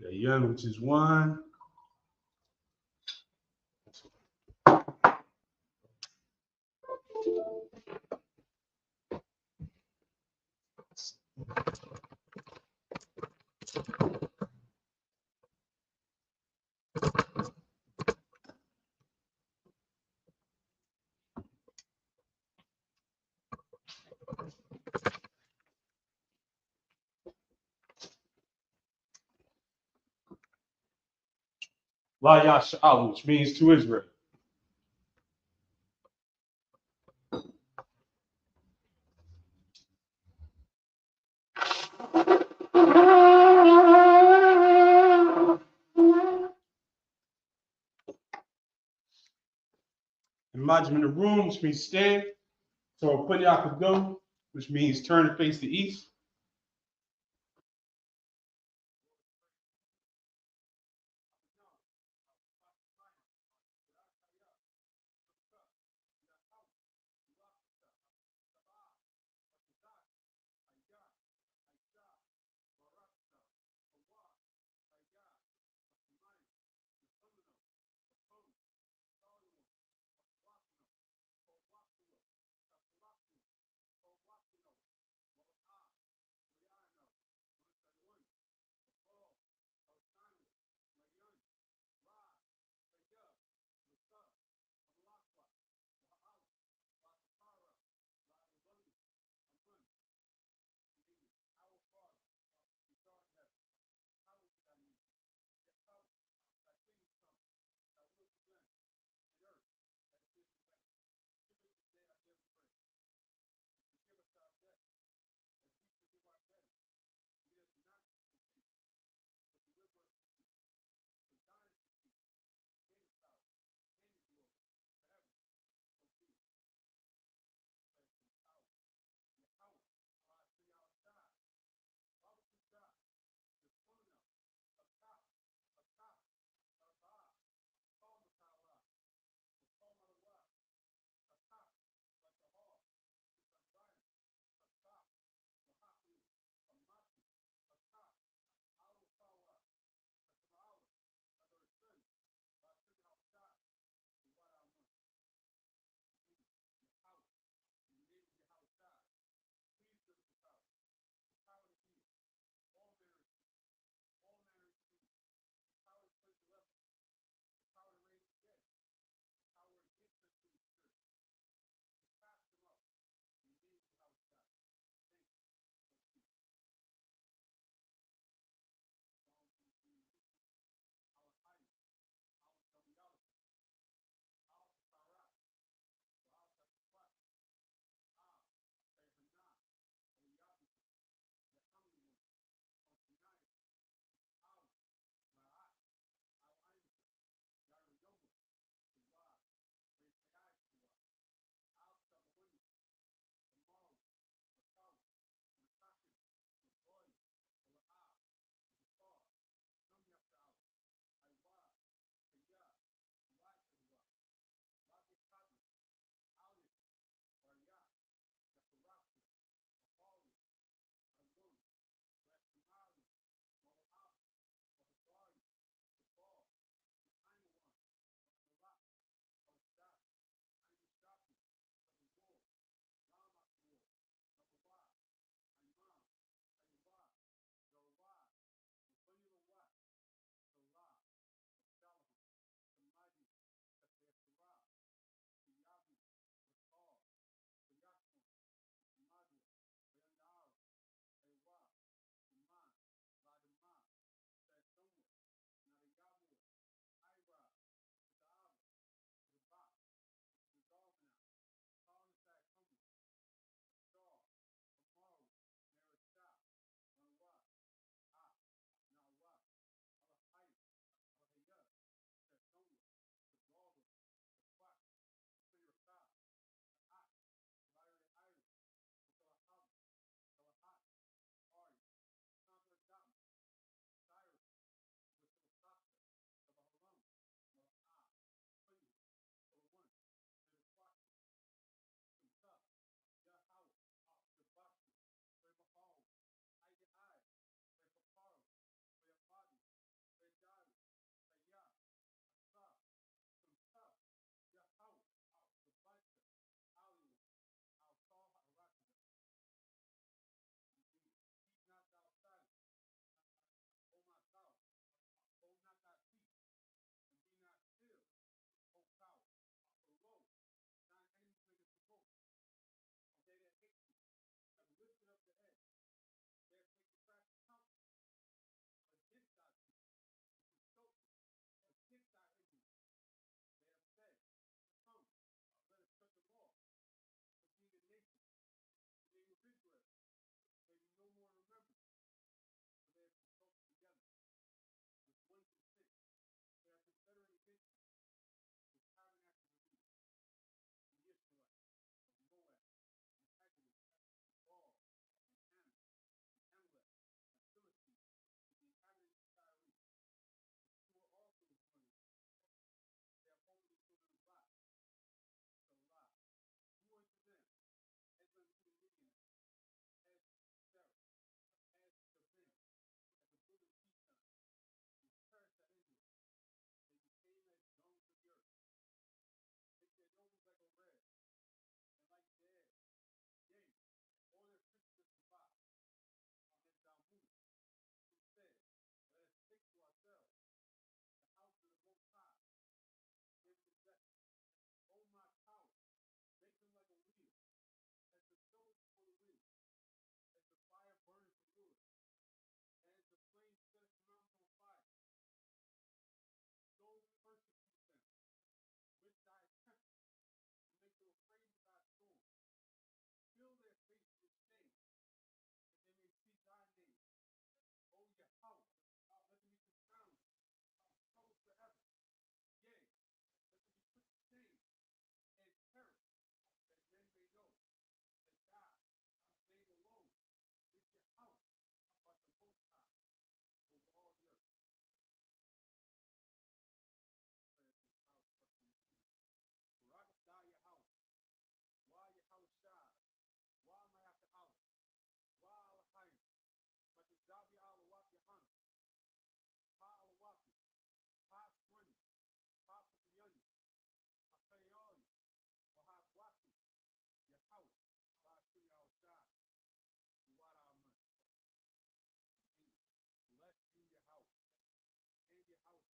The young, which is 1. La Yasha'al, which means to Israel. Imagine in the room, which means stand. So Punyak go, which means turn and face the east.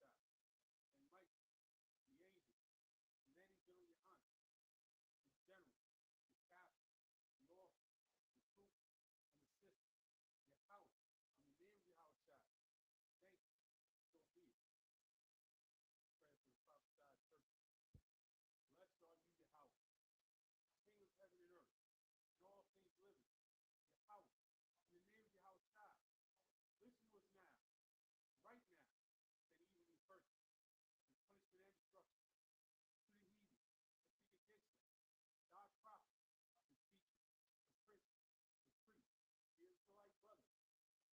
and Michael, the angels, and any general your honor, the general, the captain, the officer, the troop, and the system, your house, in the name of your house, child. Thank you. So be it. Prayer for the prophesied church. Blessed are you, your house, King of heaven and earth, and all things living. Your house, in the name of your house, child. Listen to us now, right now, that evil in person, and punishment and destruction to the heathen that speak against them, God's prophets, the teachers, the princes, the priests, the Israelite brothers,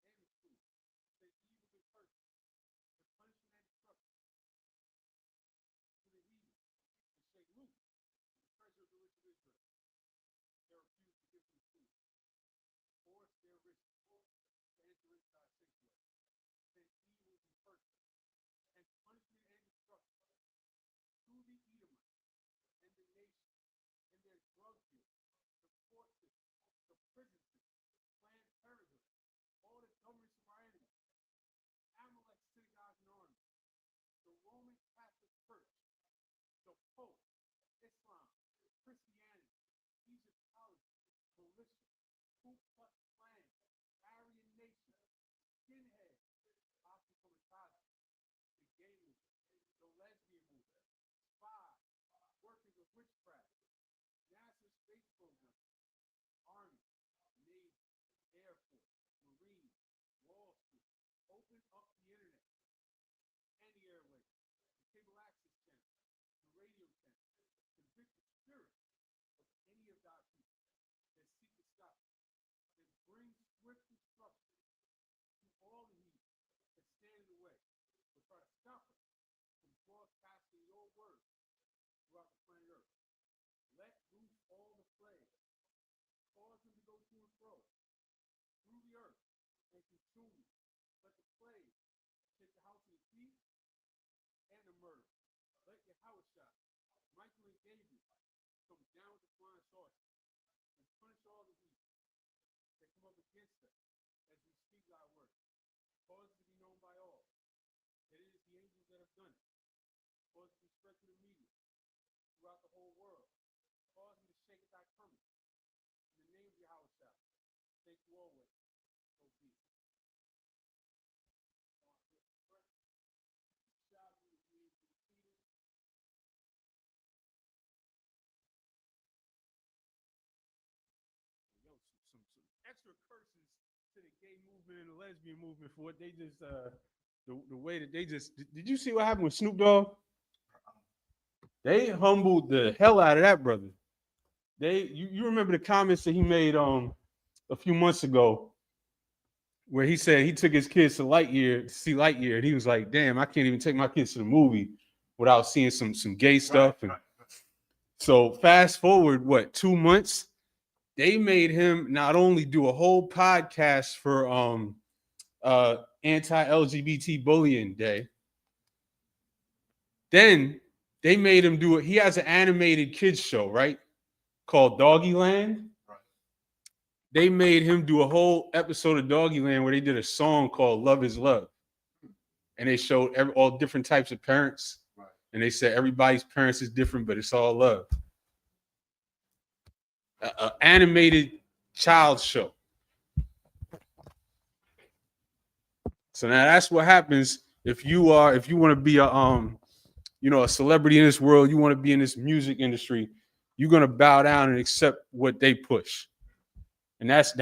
and the schools, say evil in person, the punishment and destruction to the heathen, and say loose the treasure of the rich of Israel. They refuse to give them food, force their riches to enter into our sanctuary. Say evil in person, and punishment and destruction to the Edomites and the nation and their drug dealers, the court system, the prison system, Planned Parenthood, all the governments of our enemies, Amalek synagogues and armies, the Roman Catholic Church, the Pope, Islam, Christianity, Egyptology, militia, Ku Klux Klan, Aryan Nation, skinheads, oxycomatazes, the gay movement, the lesbian movement, spies, workers of witchcraft, NASA space program, Army, Navy, Air Force, Marines, Wall Street, open up the internet and the airwaves, the cable access channel, the radio channel, convict the spirit of any of God's people that seek to stop it, and bring swift destruction to all the heathen that stand in the way, to try to stop us from broadcasting your word throughout the planet Earth. Let loose all the plagues, cause them to go to and fro through the earth and consume you. Let the plague take the house of the thief and the murder. Let your house shot, Michael and Gabriel, come down with the flying saucers and punish all the heathen that come up against us as we speak thy word. Cause it to be known by all that it is the angels that have done it. Cause it to be spread to the media throughout the whole world. Cause them to shake at thy coming. In the name of your house, child. Thank you always. So be it. Yo, some extra curses to the gay movement and the lesbian movement for what they just the way that they just did you see what happened with Snoop Dogg? They humbled the hell out of that brother. You remember the comments that he made a few months ago where he said he took his kids to see Lightyear, and he was like, damn, I can't even take my kids to the movie without seeing some gay stuff. Right, and so fast forward, 2 months? They made him not only do a whole podcast for anti-LGBT bullying day, then they made him do it. He has an animated kids show, right? Called Doggyland. Right. They made him do a whole episode of Doggyland where they did a song called Love is Love. And they showed all different types of parents. Right. And they said everybody's parents is different, but it's all love. An animated child show. So now that's what happens if you want to be a celebrity in this world, you want to be in this music industry, you're gonna bow down and accept what they push. And that's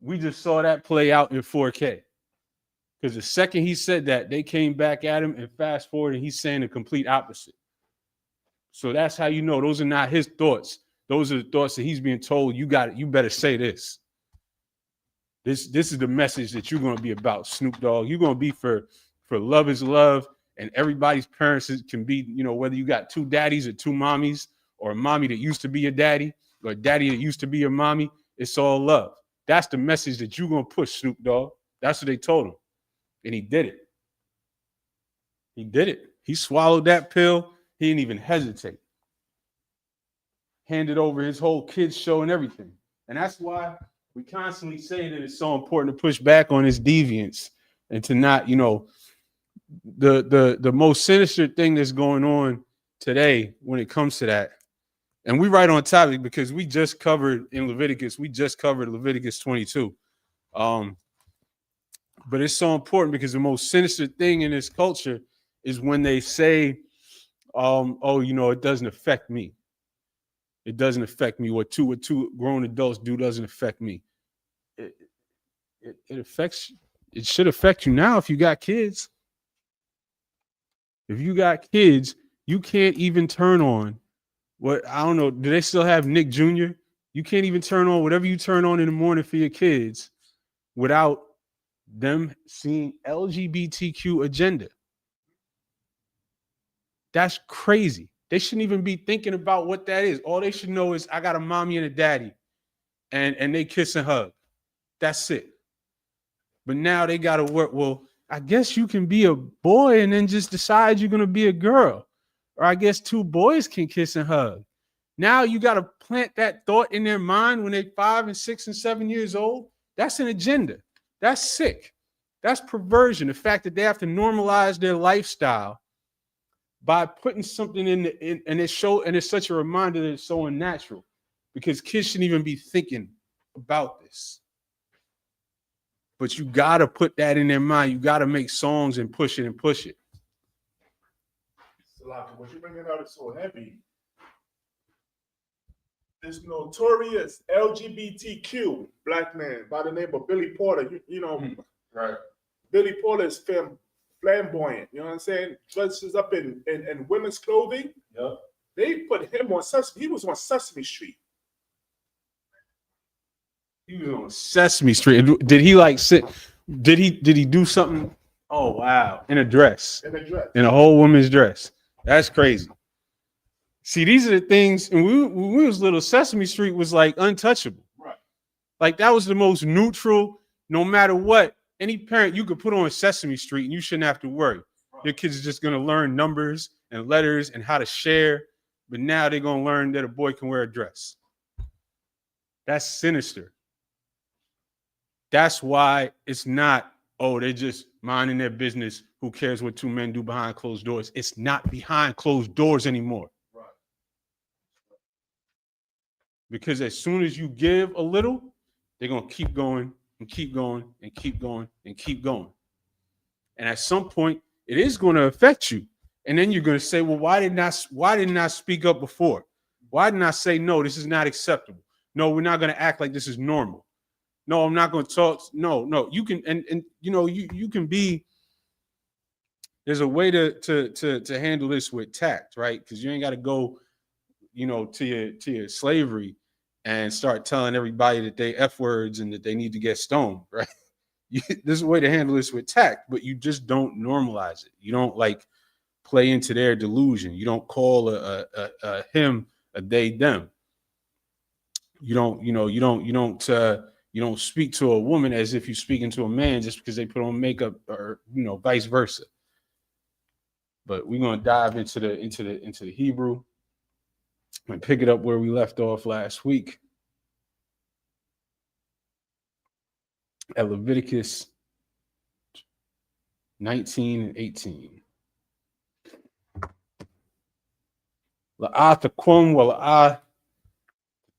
we just saw that play out in 4K. Because the second he said that, they came back at him, and fast forward, and he's saying the complete opposite. So that's how you know those are not his thoughts. Those are the thoughts that he's being told, you better say this. This is the message that you're going to be about, Snoop Dogg. You're going to be for love is love, and everybody's parents can be, whether you got two daddies or two mommies, or a mommy that used to be your daddy, or a daddy that used to be your mommy, it's all love. That's the message that you're going to push, Snoop Dogg. That's what they told him. And he did it. He did it. He swallowed that pill. He didn't even hesitate. Handed over his whole kids show and everything. And that's why we constantly say that it's so important to push back on this deviance and to not, the most sinister thing that's going on today when it comes to that, and we right on topic because we just covered in Leviticus, we just covered Leviticus 22. But it's so important because the most sinister thing in this culture is when they say, oh, it doesn't affect me. It doesn't affect me. What two grown adults do doesn't affect me. It, it affects. It should affect you now if you got kids. If you got kids, you can't even turn on what, I don't know. Do they still have Nick Jr.? You can't even turn on whatever you turn on in the morning for your kids without them seeing LGBTQ agenda. That's crazy. They shouldn't even be thinking about what that is. All they should know is I got a mommy and a daddy, and they kiss and hug. That's it. But now they got to work. Well, I guess you can be a boy and then just decide you're going to be a girl. Or I guess two boys can kiss and hug. Now you got to plant that thought in their mind when they're 5 and 6 and 7 years old. That's an agenda. That's sick. That's perversion. The fact that they have to normalize their lifestyle by putting something in and it's such a reminder that it's so unnatural because kids shouldn't even be thinking about this. But you got to put that in their mind. You got to make songs and push it. Salaki, what you're bringing out is so heavy. This notorious LGBTQ black man by the name of Billy Porter, Right. Billy Porter is flamboyant, you know what I'm saying? Dresses up in women's clothing. Yep. They put him on Sesame. He was on Sesame Street. He was on Sesame Street. Did he like sit? Did he do something? Oh wow! In a dress. In a whole woman's dress. That's crazy. See, these are the things. And when we was little, Sesame Street was like untouchable. Right. Like that was the most neutral. No matter what, any parent you could put on Sesame Street and you shouldn't have to worry. Right. Your kids are just gonna learn numbers and letters and how to share. But now they're gonna learn that a boy can wear a dress. That's sinister. That's why it's not, they're just minding their business. Who cares what two men do behind closed doors? It's not behind closed doors anymore. Right. Because as soon as you give a little, they're going to keep going and keep going and keep going and keep going. And at some point, it is going to affect you. And then you're going to say, well, why didn't I speak up before? Why didn't I say, no, this is not acceptable? No, we're not going to act like this is normal. No, I'm not going to talk. No, you can, and you can be. There's a way to handle this with tact, right? Because you ain't got to go, to your slavery and start telling everybody that they F words and that they need to get stoned, right? There's a way to handle this with tact, but you just don't normalize it. You don't like play into their delusion. You don't call a him a they them. You don't speak to a woman as if you're speaking to a man just because they put on makeup, or vice versa. But we're gonna dive into the Hebrew and pick it up where we left off last week at Leviticus 19 and 18. La'at akum wa la'at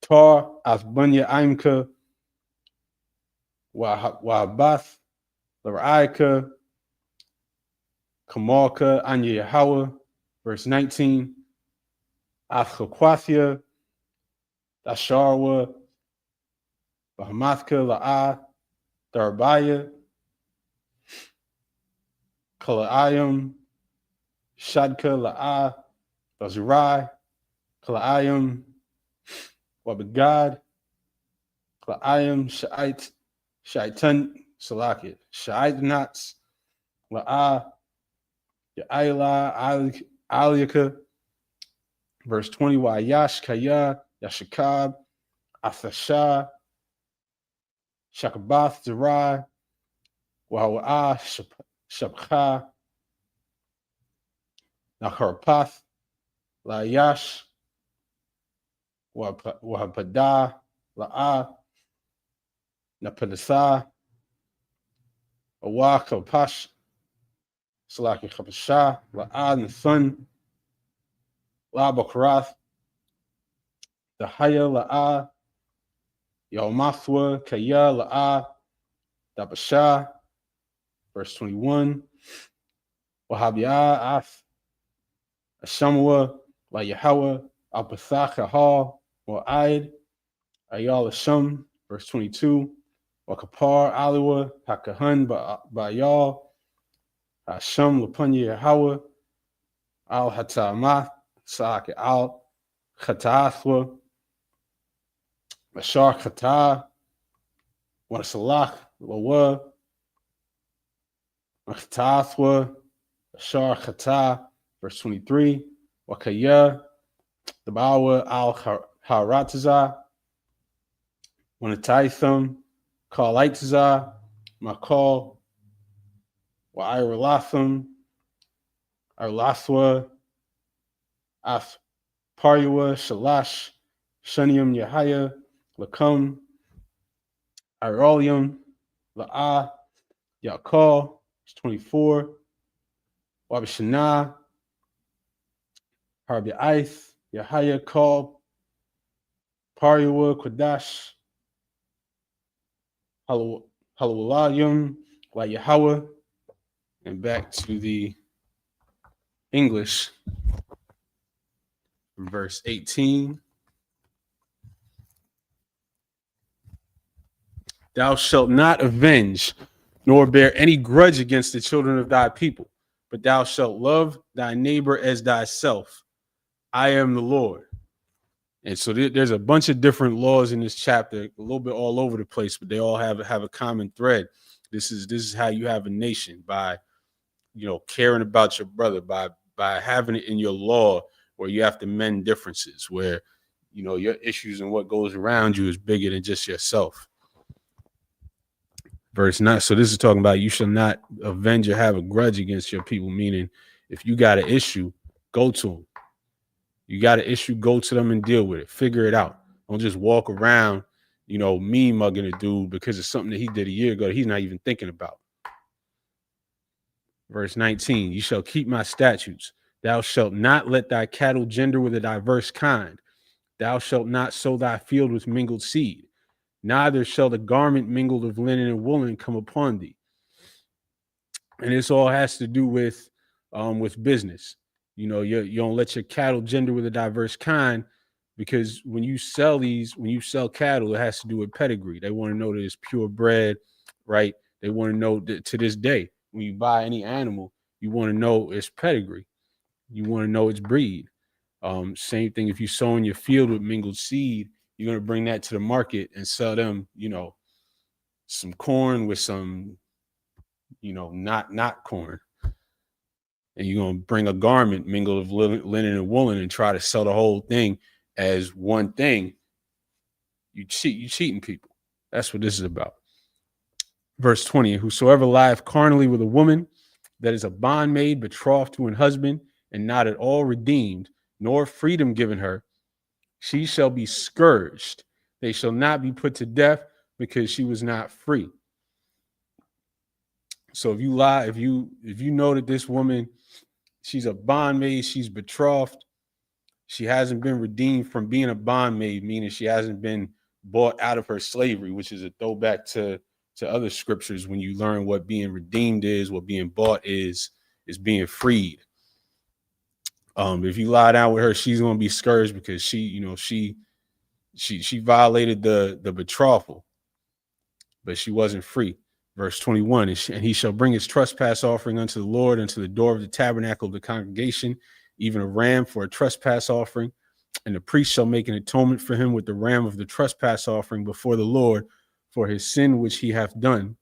tar asbanya aimka Wa'abath, Laraika, Kamalka, Anya Yahweh, verse 19, Afchaquathia, Dasharwa, Bahamathka, La'a, Darabaya, Kalaayam, Shadka, La'a, Bazurai, Kalaayam, Wabagad, Kalaayam, Sha'ait, Shaitan Salakit, Shaitnats, La'a, Ya'ila, Aliyaka, verse 20, Yash Kaya, Yashakab, Athasha, Shakabath Zerai, Wa'a, Shabcha, Nakarpath, Layash, Wahapada, La'a, Napadasa, Awakapash, Salaki Chabashah, La'ad, and the son, La Bokrath, the Haya La'ah, Yawmathwa, Kaya La'ah, Dabashah, verse 21. Wahabiyah, Af, Ashamwa, La Yahweh, Al Pathach, Ahal, or Aid, Ayal Asham, verse 22. Wakapar, Aliwa, Hakahan, Bayal, Hasham, Lapanya Yahweh, Al Hatamath, Saak Al Khatathwa, Mashar Khata, Wanasalach, Lawa, Khatathwa, Mashar Khata, verse 23. Wakaya, the Bawa Al Harataza, Wanataitham, Kalaitaza, Makal, Wairalatham, Arlathwa, Af Parua, Shalash, Shunium Yahaya, Lakam, Irolium, La'ah, Yakal, 24, Wabishana, Harbi Aith, Yahaya, Kal, Parua, Quadash, Haluwalayum, La Yahweh, and back to the English, verse 18. Thou shalt not avenge, nor bear any grudge against the children of thy people, but thou shalt love thy neighbor as thyself. I am the Lord. And so there's a bunch of different laws in this chapter, a little bit all over the place, but they all have a common thread. This is how you have a nation, by caring about your brother, by having it in your law where you have to mend differences, where your issues and what goes around you is bigger than just yourself. Verse 9. So this is talking about you shall not avenge or have a grudge against your people, meaning if you got an issue, go to them. You got an issue, go to them and deal with it. Figure it out. Don't just walk around, mean mugging a dude because it's something that he did a year ago that he's not even thinking about. Verse 19, you shall keep my statutes. Thou shalt not let thy cattle gender with a diverse kind. Thou shalt not sow thy field with mingled seed. Neither shall the garment mingled of linen and woolen come upon thee. And this all has to do with business. You don't let your cattle gender with a diverse kind, because when you sell cattle, it has to do with pedigree. They want to know that it's purebred, right? They want to know that to this day, when you buy any animal, you want to know its pedigree. You want to know its breed. Same thing if you sow in your field with mingled seed, you're going to bring that to the market and sell them, some corn with some, not corn. And you're going to bring a garment mingled of linen and woolen and try to sell the whole thing as one thing. You're cheating people. That's what this is about. Verse 20, whosoever lieth carnally with a woman that is a bondmaid betrothed to an husband and not at all redeemed, nor freedom given her, she shall be scourged. They shall not be put to death because she was not free. So if you lie, if you know that this woman, she's a bondmaid, she's betrothed, she hasn't been redeemed from being a bondmaid, meaning she hasn't been bought out of her slavery, which is a throwback to other scriptures when you learn what being redeemed is, what being bought is being freed. If you lie down with her, she's going to be scourged because she violated the betrothal, but she wasn't free. Verse 21, and he shall bring his trespass offering unto the Lord, unto the door of the tabernacle of the congregation, even a ram for a trespass offering. And the priest shall make an atonement for him with the ram of the trespass offering before the Lord for his sin which he hath done.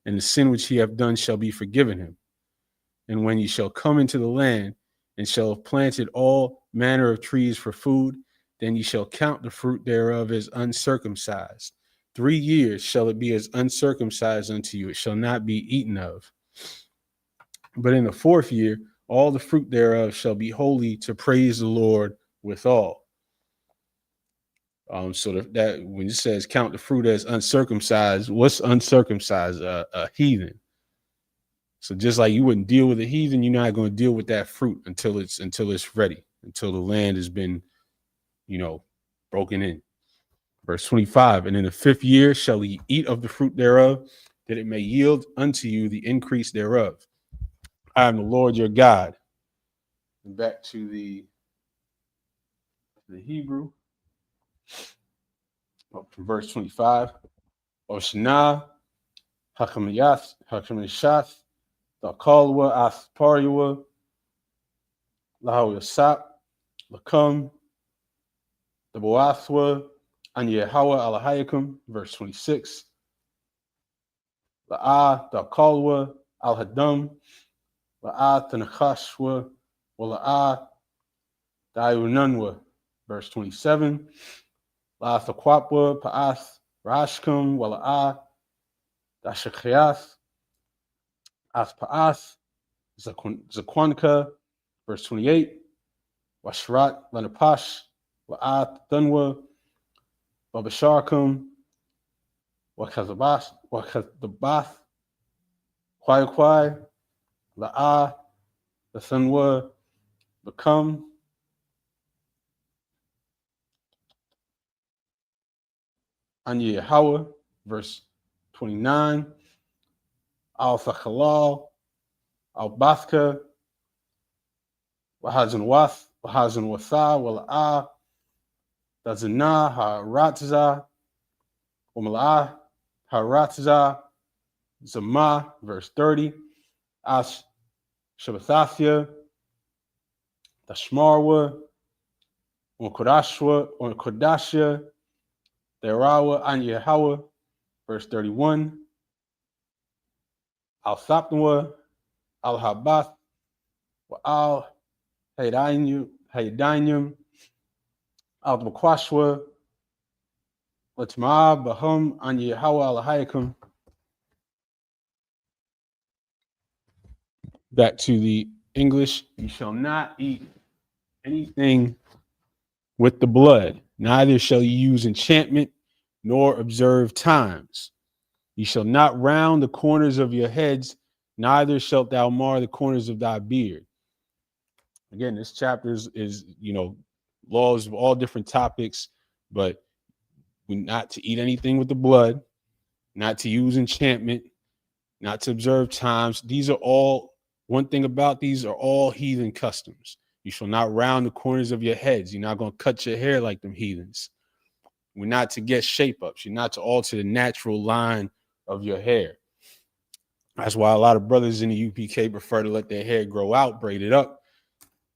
And the sin which he hath done shall be forgiven him. And when ye shall come into the land, and shall have planted all manner of trees for food, then ye shall count the fruit thereof as uncircumcised. 3 years shall it be as uncircumcised unto you. It shall not be eaten of. But in the 4th year, all the fruit thereof shall be holy to praise the Lord withal. So that when it says count the fruit as uncircumcised, what's uncircumcised? A heathen. So just like you wouldn't deal with the heathen, you're not going to deal with that fruit until it's ready, until the land has been, broken in. Verse 25, and in the 5th year shall ye eat of the fruit thereof, that it may yield unto you the increase thereof. I am the Lord your God. And back to the Hebrew, up from verse 25. Oshna, Hakamayashath, Dakalwa, Aspariwa, Lahawasap, Lakam, the Boathwa, and Yehawa Alahayakum, verse 26. La'ah, Dakalwa, Al Hadam, La'ah, Tanakashwa, Wala'ah, Dayunanwa, verse 27. La'ah, Thakwapwa, Pa'ath, Rashkum, Wala'ah, Dashakhiath, Aspa'ath, Zakwanka, verse 28. Washrat, Lanapash, La'ah, Dunwa, Babasharkum, Wakazabath, Kwai, La'ah, the Sunwa, Become, Anya Yahweh, verse 29, Al Thachalal, Al Bathka, Wahazan Wath, Wahazan Watha, Wala'ah, Dazana, Haratza, Umala'ah, Haratza, Zama, verse 30, Ash Shabbathathia, Dashmarwa, Kodashia, Derawa, Anya Yahweh, verse 31, Al Thapnwa, Al Habath, Al Haydanium, Al Makwashwa, Latma, Bahum, Anya Yahweh, Al Hayakum. Back to the English. You shall not eat anything with the blood, neither shall you use enchantment, nor observe times. You shall not round the corners of your heads, neither shalt thou mar the corners of thy beard. Again, this chapter is laws of all different topics, but not to eat anything with the blood, not to use enchantment, not to observe times. These are all, one thing about these are all heathen customs. You shall not round the corners of your heads. You're not going to cut your hair like them heathens. We're not to get shape ups. You're not to alter the natural line of your hair. That's why a lot of brothers in the UPK prefer to let their hair grow out, braid it up.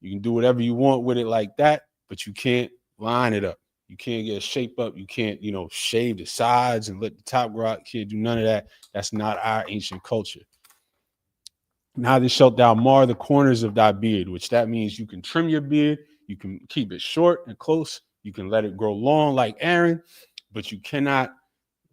You can do whatever you want with it like that, but you can't line it up. You can't get a shape up. You can't, shave the sides and let the top grow out. You can't do none of that. That's not our ancient culture. Neither shalt thou mar the corners of thy beard, which that means you can trim your beard. You can keep it short and close. You can let it grow long like Aaron, but you cannot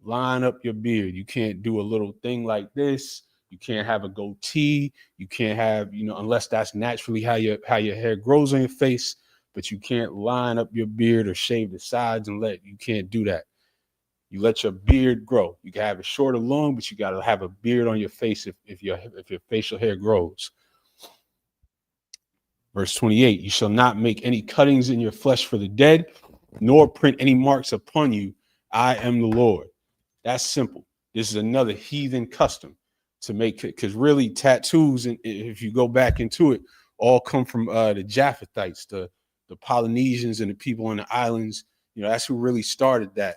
line up your beard. You can't do a little thing like this. You can't have a goatee. You can't have, unless that's naturally how your hair grows on your face, but you can't line up your beard or shave the sides you can't do that. You let your beard grow. You can have it short or long, but you got to have a beard on your face if your facial hair grows. Verse 28, you shall not make any cuttings in your flesh for the dead, nor print any marks upon you. I am the Lord. That's simple. This is another heathen custom to make it, because really tattoos, and if you go back into it, all come from the Japhethites, the Polynesians and the people on the islands. That's who really started that.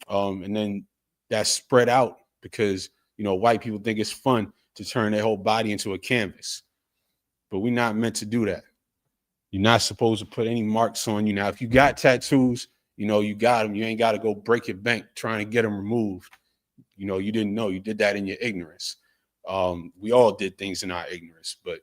And then that spread out because, white people think it's fun to turn their whole body into a canvas. But we're not meant to do that. You're not supposed to put any marks on you. Now, if you got tattoos, you got them. You ain't got to go break your bank trying to get them removed. You didn't know. You did that in your ignorance. We all did things in our ignorance, but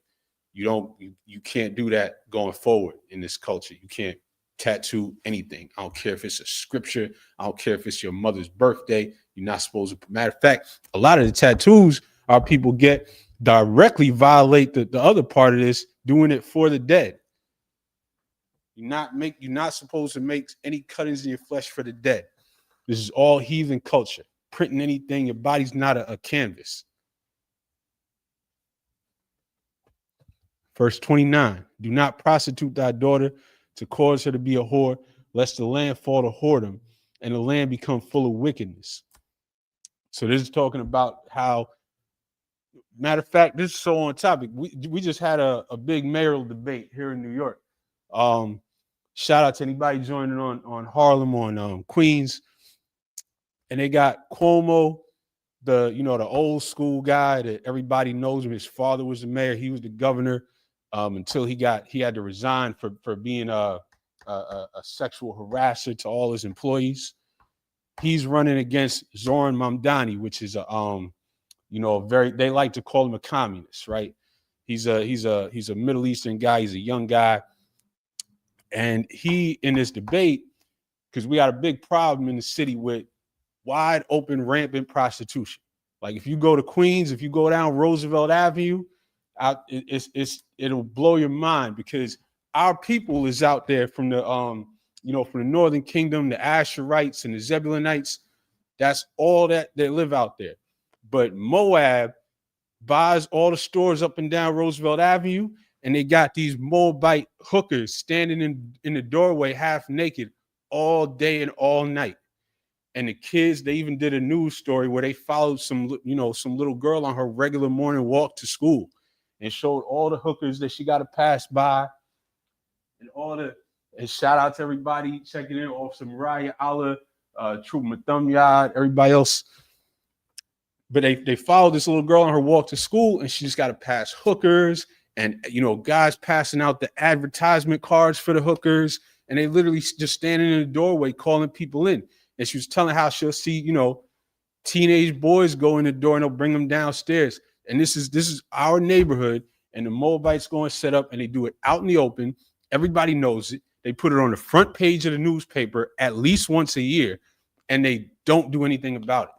you can't do that going forward in this culture. You can't tattoo anything. I don't care if it's a scripture. I don't care if it's your mother's birthday. You're not supposed to. Matter of fact, a lot of the tattoos our people get directly violate the other part of this, doing it for the dead. You're not supposed to make any cuttings in your flesh for the dead. This is all heathen culture. Printing anything, your body's not a canvas. Verse 29, do not prostitute thy daughter to cause her to be a whore, lest the land fall to whoredom and the land become full of wickedness. So this is talking about how, matter of fact, this is so on topic. We just had a big mayoral debate here in New York. Shout out to anybody joining on Harlem, on Queens. And they got Cuomo, the old school guy that everybody knows him. His father was the mayor. He was the governor until he had to resign for being a sexual harasser to all his employees. He's running against Zoran Mamdani, which is they like to call him a communist, right? He's a Middle Eastern guy. He's a young guy. And he, in this debate, because we got a big problem in the city with wide open, rampant prostitution. Like if you go to Queens, if you go down Roosevelt Avenue, it'll blow your mind, because our people is out there from the from the Northern Kingdom, the Asherites and the Zebulonites. That's all that they live out there. But Moab buys all the stores up and down Roosevelt Avenue, and they got these Moabite hookers standing in the doorway half naked all day and all night. And the kids, they even did a news story where they followed some little girl on her regular morning walk to school and showed all the hookers that she got to pass by, and shout out to everybody checking in, Officer Mariah Allah, Troop Mathumyad, everybody else. But they followed this little girl on her walk to school, and she just got to pass hookers and guys passing out the advertisement cards for the hookers, and they literally just standing in the doorway calling people in. And she was telling how she'll see, teenage boys go in the door and they'll bring them downstairs. And this is our neighborhood, and the Moabites go and set up, and they do it out in the open. Everybody knows it. They put it on the front page of the newspaper at least once a year, and they don't do anything about it.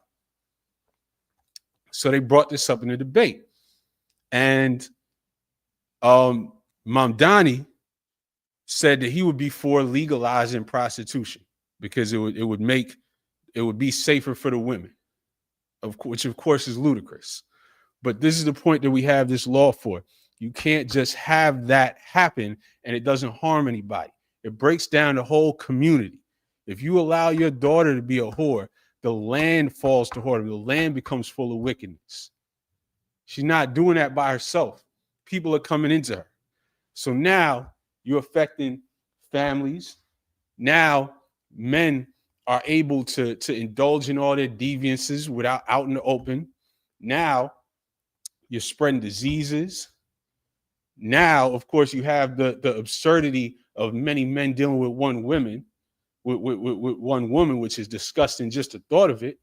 So they brought this up in the debate. And Mamdani said that he would be for legalizing prostitution because it would be safer for the women, which of course is ludicrous. But this is the point that we have this law for. You can't just have that happen and it doesn't harm anybody. It breaks down the whole community. If you allow your daughter to be a whore, the land falls to whoredom. The land becomes full of wickedness. She's not doing that by herself. People are coming into her. So now you're affecting families. Now men are able to indulge in all their deviances without out in the open. Now you're spreading diseases. Now, of course, you have the absurdity of many men dealing with one woman, which is disgusting just the thought of it.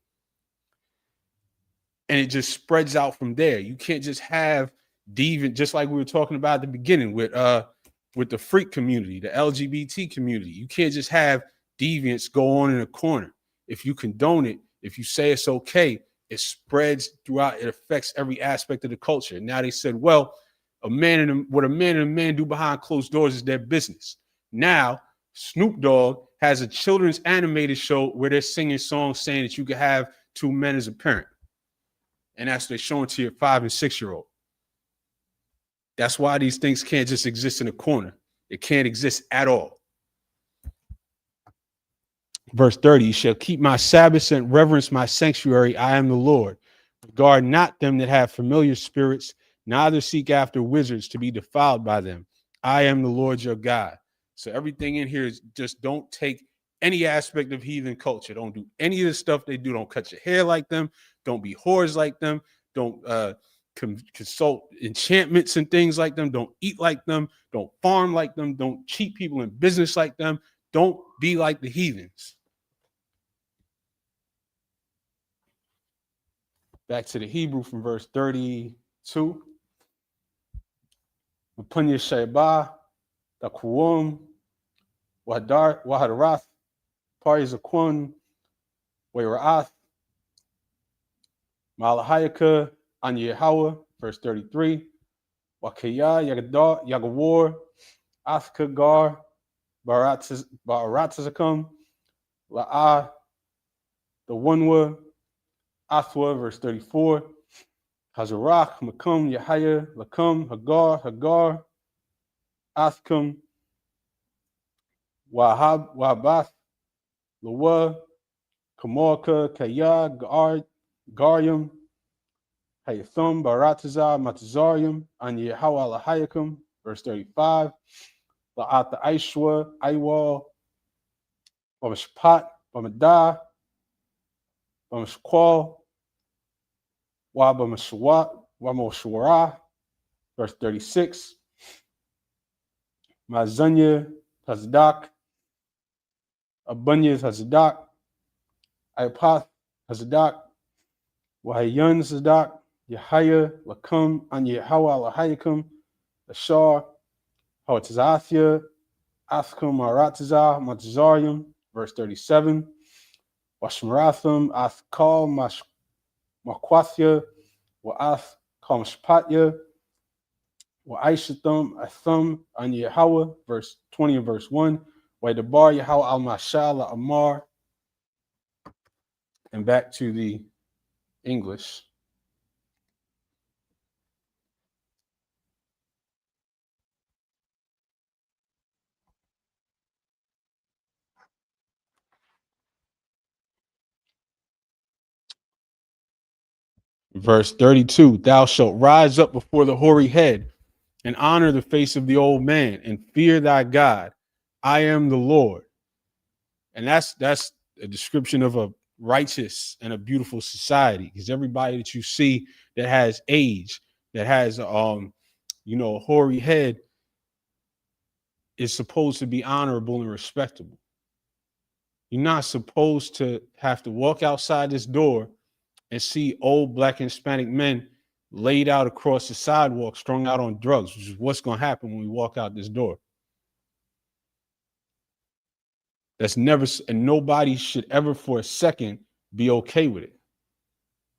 And it just spreads out from there. You can't just have deviant, just like we were talking about at the beginning with the freak community, the LGBT community. You can't just have deviants go on in a corner. If you condone it, if you say it's okay, it spreads throughout. It affects every aspect of the culture. Now they said, well, what a man and a man do behind closed doors is their business. Now Snoop Dogg has a children's animated show where they're singing songs saying that you could have two men as a parent. And that's what they're showing to your 5 and 6 year old. That's why these things can't just exist in a corner. It can't exist at all. Verse 30, you shall keep my Sabbaths and reverence my sanctuary. I am the Lord. Regard not them that have familiar spirits, neither seek after wizards to be defiled by them. I am the Lord your God. So everything in here is just don't take any aspect of heathen culture. Don't do any of the stuff they do. Don't cut your hair like them. Don't be whores like them. Don't consult enchantments and things like them. Don't eat like them. Don't farm like them. Don't cheat people in business like them. Don't be like the heathens. Back to the Hebrew from verse 32. Punya Sheba, the Kuum, Wahadarath, Parizakun, Wayraath, Malahayaka, Anyehawa, verse 33. Wakaya, Yagawar, Athkagar, Baratzakum, La'ah, the Onewa, Athwa, verse 34. Hazarach, Makum, Yahaya, Lakum, Hagar, Athkum, Wahabath, Lawa, Kamorka, Kaya, Garyam, Hayathum, Barataza, Matazarium, Anya Hawala Hayakum, verse 35. La'ata Aishwa, Aiwal, Bamashpat, Bamadah, Bamashqual, Wabamashwat, Wamoshwara, verse 36. Mazunya, Hazadak, Abunya, Hazadak, Iapath, Hazadak, Wahayun, Hazadak, Yahaya, Lakum, Anya Hawa, Lahayakum, Ashar, Hawatazathia, Athkum, Arataza, Matazarium, verse 37. Washmarathum, Athkal, Makwathia, Wa'ath, Kalmashpatya, Wa'aishathum, Athum, Anya Hawa, verse 20 and verse 1. Waidabar, Yahweh al Mashala Amar. And back to the English. Verse 32, thou shalt rise up before the hoary head and honor the face of the old man and fear thy God. I am the Lord. And that's a description of a righteous and a beautiful society, because everybody that you see that has age, that has a hoary head, is supposed to be honorable and respectable. You're not supposed to have to walk outside this door and see old Black and Hispanic men laid out across the sidewalk, strung out on drugs, which is what's going to happen when we walk out this door. That's never, and nobody should ever for a second be okay with it.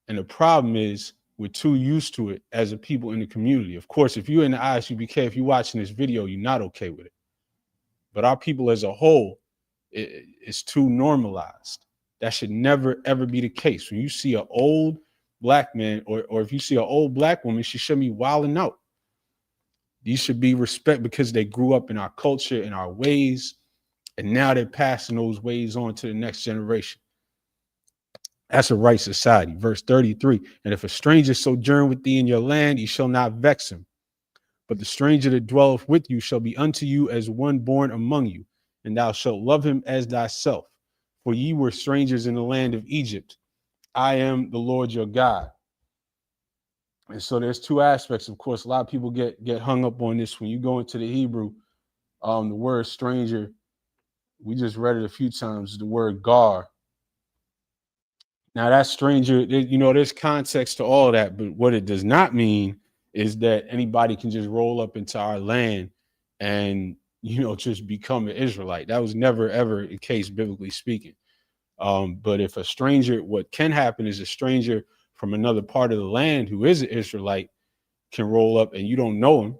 And the problem is we're too used to it as a people in the community. Of course, if you're in the ISUPK, if you're watching this video, you're not okay with it. But our people as a whole, it's too normalized. That should never, ever be the case. When you see an old Black man, or if you see an old Black woman, she shouldn't be wilding out. These should be respect, because they grew up in our culture and our ways, and now they're passing those ways on to the next generation. That's a right society. Verse 33, and if a stranger sojourn with thee in your land, ye shall not vex him. But the stranger that dwelleth with you shall be unto you as one born among you, and thou shalt love him as thyself. For ye were strangers in the land of Egypt. I am the Lord your God. And so there's two aspects. Of course, a lot of people get hung up on this. When you go into the Hebrew, the word stranger, we just read it a few times, the word gar. Now that stranger, there's context to all that, but what it does not mean is that anybody can just roll up into our land and, just become an Israelite. That was never, ever the case, biblically speaking. But if a stranger, what can happen is a stranger from another part of the land who is an Israelite can roll up and you don't know him,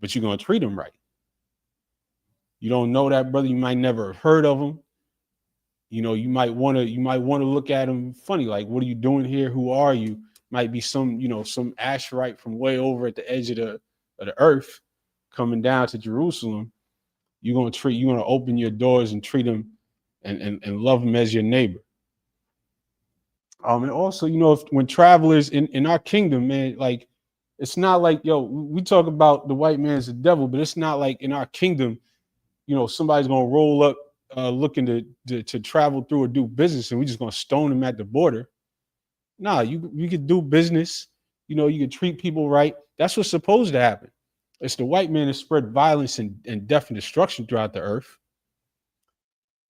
but you're going to treat him right. You don't know that brother. You might never have heard of him. You might want to look at him funny. Like, what are you doing here? Who are you? Might be some Asherite from way over at the edge of the earth coming down to Jerusalem. You're going to open your doors and treat him and love him as your neighbor. And also, when travelers in our kingdom, man, like, it's not like, we talk about the white man's the devil, but it's not like in our kingdom, somebody's going to roll up looking to travel through or do business, and we're just going to stone them at the border. Nah, you could do business. You can treat people right. That's what's supposed to happen. It's the white man that spread violence and death and destruction throughout the earth.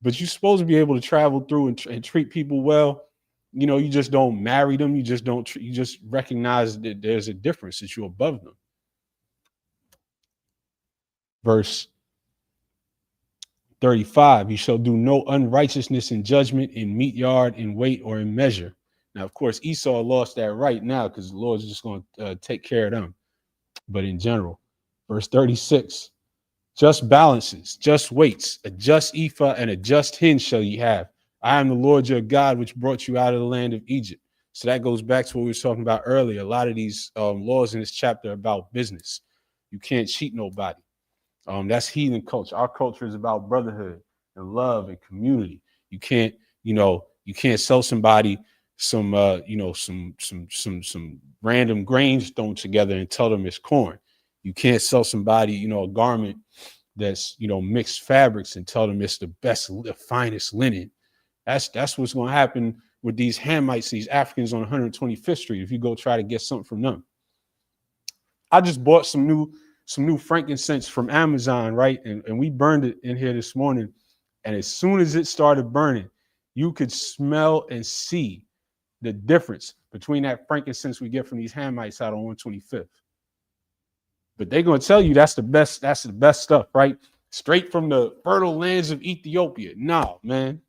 But you're supposed to be able to travel through and treat people well. You just don't marry them. You just recognize that there's a difference, that you're above them. Verse 35, you shall do no unrighteousness in judgment, in meat yard, in weight, or in measure. Now, of course, Esau lost that right now because the Lord's just going to take care of them. But in general, verse 36, just balances, just weights, a just ephah and a just hin shall ye have. I am the Lord your God, which brought you out of the land of Egypt. So that goes back to what we were talking about earlier. A lot of these laws in this chapter are about business. You can't cheat nobody. That's heathen culture. Our culture is about brotherhood and love and community. You can't, you can't sell somebody some, some random grains thrown together and tell them it's corn. You can't sell somebody, a garment that's, mixed fabrics and tell them it's the best, the finest linen. That's what's going to happen with these Hamites, these Africans on 125th Street. If you go try to get something from them, I just bought some new frankincense from Amazon, right? And we burned it in here this morning. And as soon as it started burning, you could smell and see the difference between that frankincense we get from these Hamites out on 125th. But they're going to tell you that's the best stuff, right? Straight from the fertile lands of Ethiopia. Nah, man.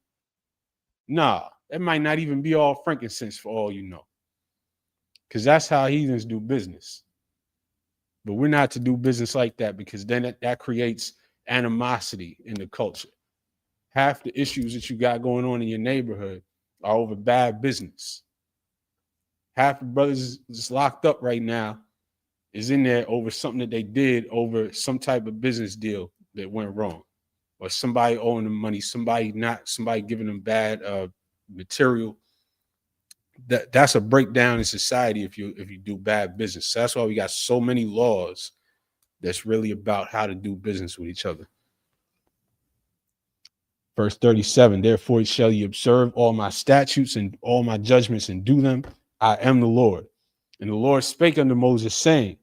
Nah, that might not even be all frankincense for all you know. Because that's how heathens do business. But we're not to do business like that, because then that creates animosity in the culture. Half the issues that you got going on in your neighborhood are over bad business. Half the brothers just locked up right now is in there over something that they did over some type of business deal that went wrong, or somebody owing them money, somebody giving them bad material. That's a breakdown in society if you do bad business. So that's why we got so many laws that's really about how to do business with each other. Verse 37, therefore shall ye observe all my statutes and all my judgments and do them. I am the Lord. And the Lord spake unto Moses, saying,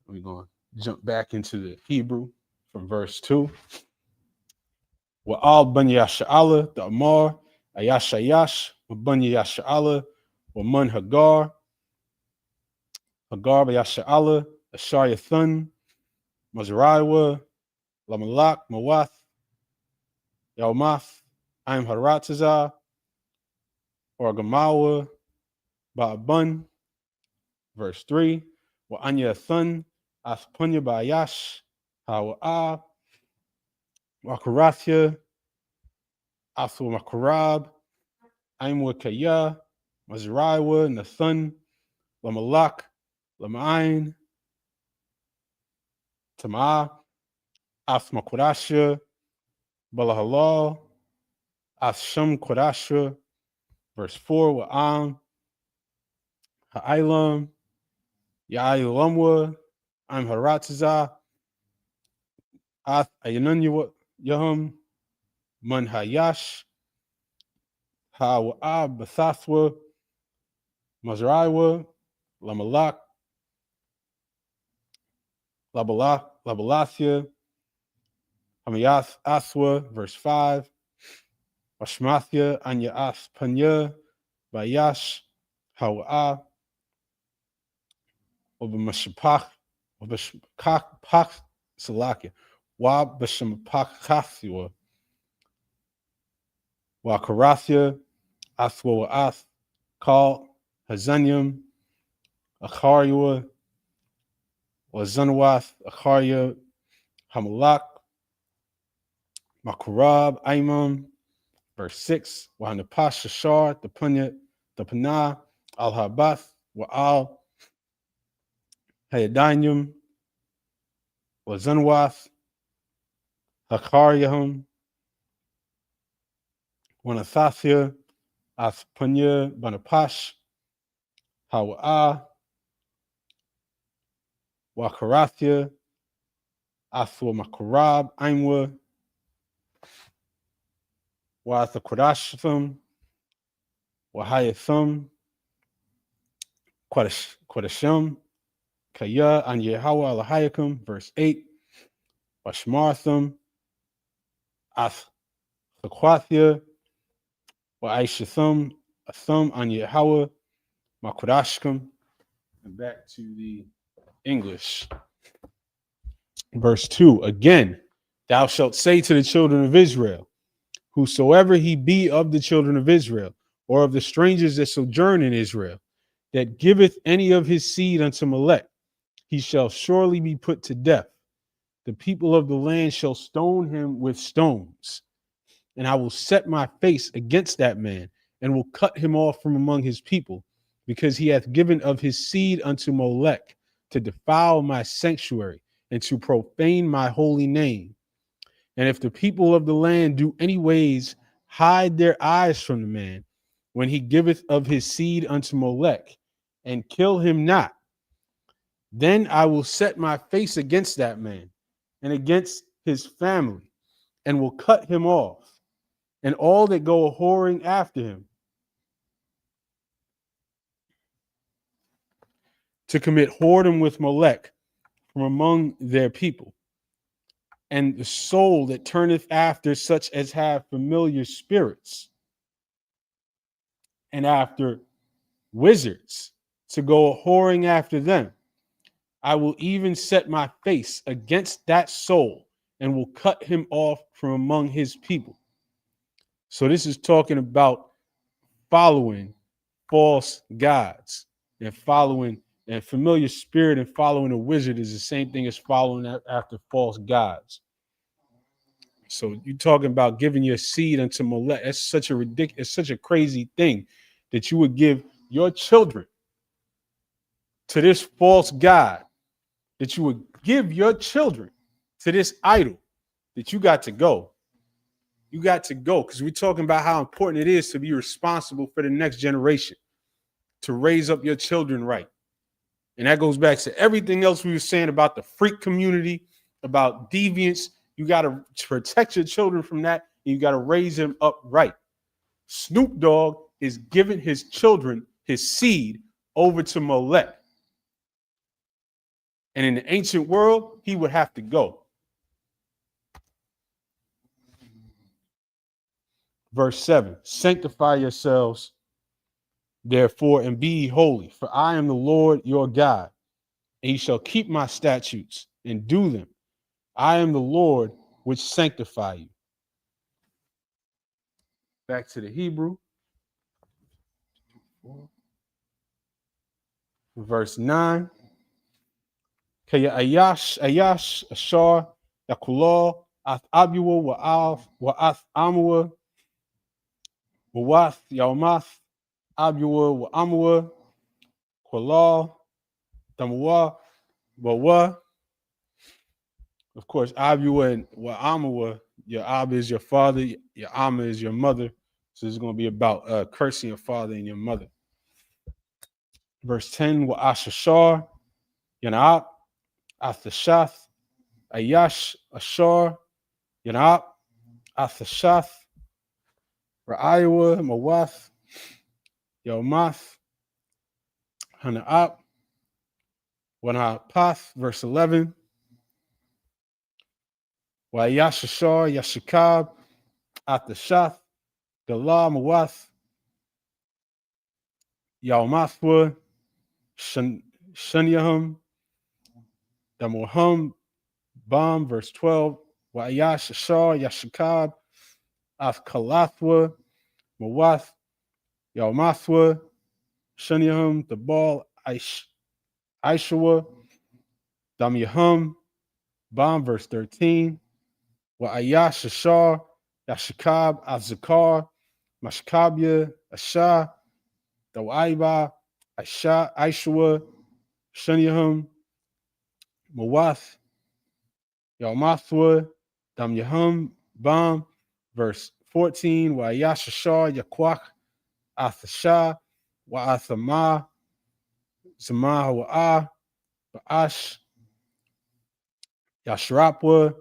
we're going to jump back into the Hebrew from verse 2. Wa'al ban yasha'ala, the Amar, ayashayash, ban yasha'ala, wa man Hagar bayasha'ala, ashar yathun, mazraiwa, lamalak, mawath, yaumath, I'm haratazah, or gamawa, ba'abun. Verse 3, wa anya thun, athpunya bayash, hawa'a, wakarathya, athu makarab, aimwa kaya, mazraiwa, nathun, lamalak, lamain, tama, athma kodasha, balahalal, athsham kodasha. Verse 4, wa'am, ha'ilam, ya'ilamwa, I'm haratazah, ath ayanun yahum, man hayash, ha'wa'ab bathathwa, mazraiwa, lamalak, labalathya, hamayath athwa. Verse 5, washmathya, anya ath panya, bayash, hawa'a, obamashapach, salakia, wa bashampakathya, wa karathya, athwa wa'ath, kal, hazanyam, acharya, wa zanwath, acharya, hamalak, makarab, aimam. Verse 6, wa hanapash shashar, the panah, al habath, wa al hayadanyam, wa zanwath, hakaryahum, wa nathathya, athpanya, banapash, hawa'a, wa karathya, athwa makarab, aimwa, wa athakodashathum, wa hayathum, Quadashim, Kaya, and Yehawa Alahayakum, verse 8, Washmarthum, Ath Aquathia, Wa Aishathum, Athum, and Yehawa, Makodashkum. And back to the English. Verse 2, again, thou shalt say to the children of Israel, whosoever he be of the children of Israel, or of the strangers that sojourn in Israel, that giveth any of his seed unto Molech, he shall surely be put to death. The people of the land shall stone him with stones. And I will set my face against that man, and will cut him off from among his people, because he hath given of his seed unto Molech, to defile my sanctuary and to profane my holy name. And if the people of the land do any ways hide their eyes from the man when he giveth of his seed unto Molech, and kill him not, then I will set my face against that man and against his family, and will cut him off, and all that go a whoring after him, to commit whoredom with Molech from among their people, and the soul that turneth after such as have familiar spirits, and after wizards, to go a whoring after them. I will even set my face against that soul and will cut him off from among his people. So this is talking about following false gods and following a familiar spirit, and following a wizard is the same thing as following after false gods. So you're talking about giving your seed unto Molech. That's such a ridiculous, such a crazy thing that you would give your children to this false god, that you would give your children to this idol, that you got to go. You got to go, because we're talking about how important it is to be responsible for the next generation, to raise up your children right. And that goes back to everything else we were saying about the freak community, about deviance. You got to protect your children from that, and you got to raise them up right. Snoop Dogg is giving his children, his seed, over to Molech. And in the ancient world, he would have to go. Verse 7, sanctify yourselves, therefore, and be ye holy, for I am the Lord your God, and ye shall keep my statutes and do them. I am the Lord which sanctify you. Back to the Hebrew. Verse 9. Ayash ashar yakulo ath abua wa'ath amua wa'ath yaumath abua wa'amua kwala damua wawa. Of course, abua and wa'amua, your ab is your father, your ama is your mother. So it's going to be about cursing your father and your mother. Verse 10, wa'ashashar yana'ab Athashath, Ayash, Ashar, Yanab, Athashath, Ra'aywa, Mawath, Yomath, Hana'ab, Wanapath, verse 11. Wayash, Ashar, Yashikab, Athashath, Galah, Mawath, Yaumathwa, Shanyahum, Damoham, Bam, verse 12. Wayash, Ashar, Yashikab, Athkalathwa, Mawath, Yaumathwa, Shanyahum, the ball, Aishua, Damyahum, Bam, verse 13. Wa'ayash, Ashar, Yashikab, Azakar, Mashkabya, Asha, Dawaiba, Aishua, Shanyahum, Mawath, Yaumathwa, Damyahum, Bam, verse 14. Wa'ayash, Ashar, Yakwach, Athashah, Wa'athama, Zamah, Wa'ah, Ba'ash, Yashrapwa,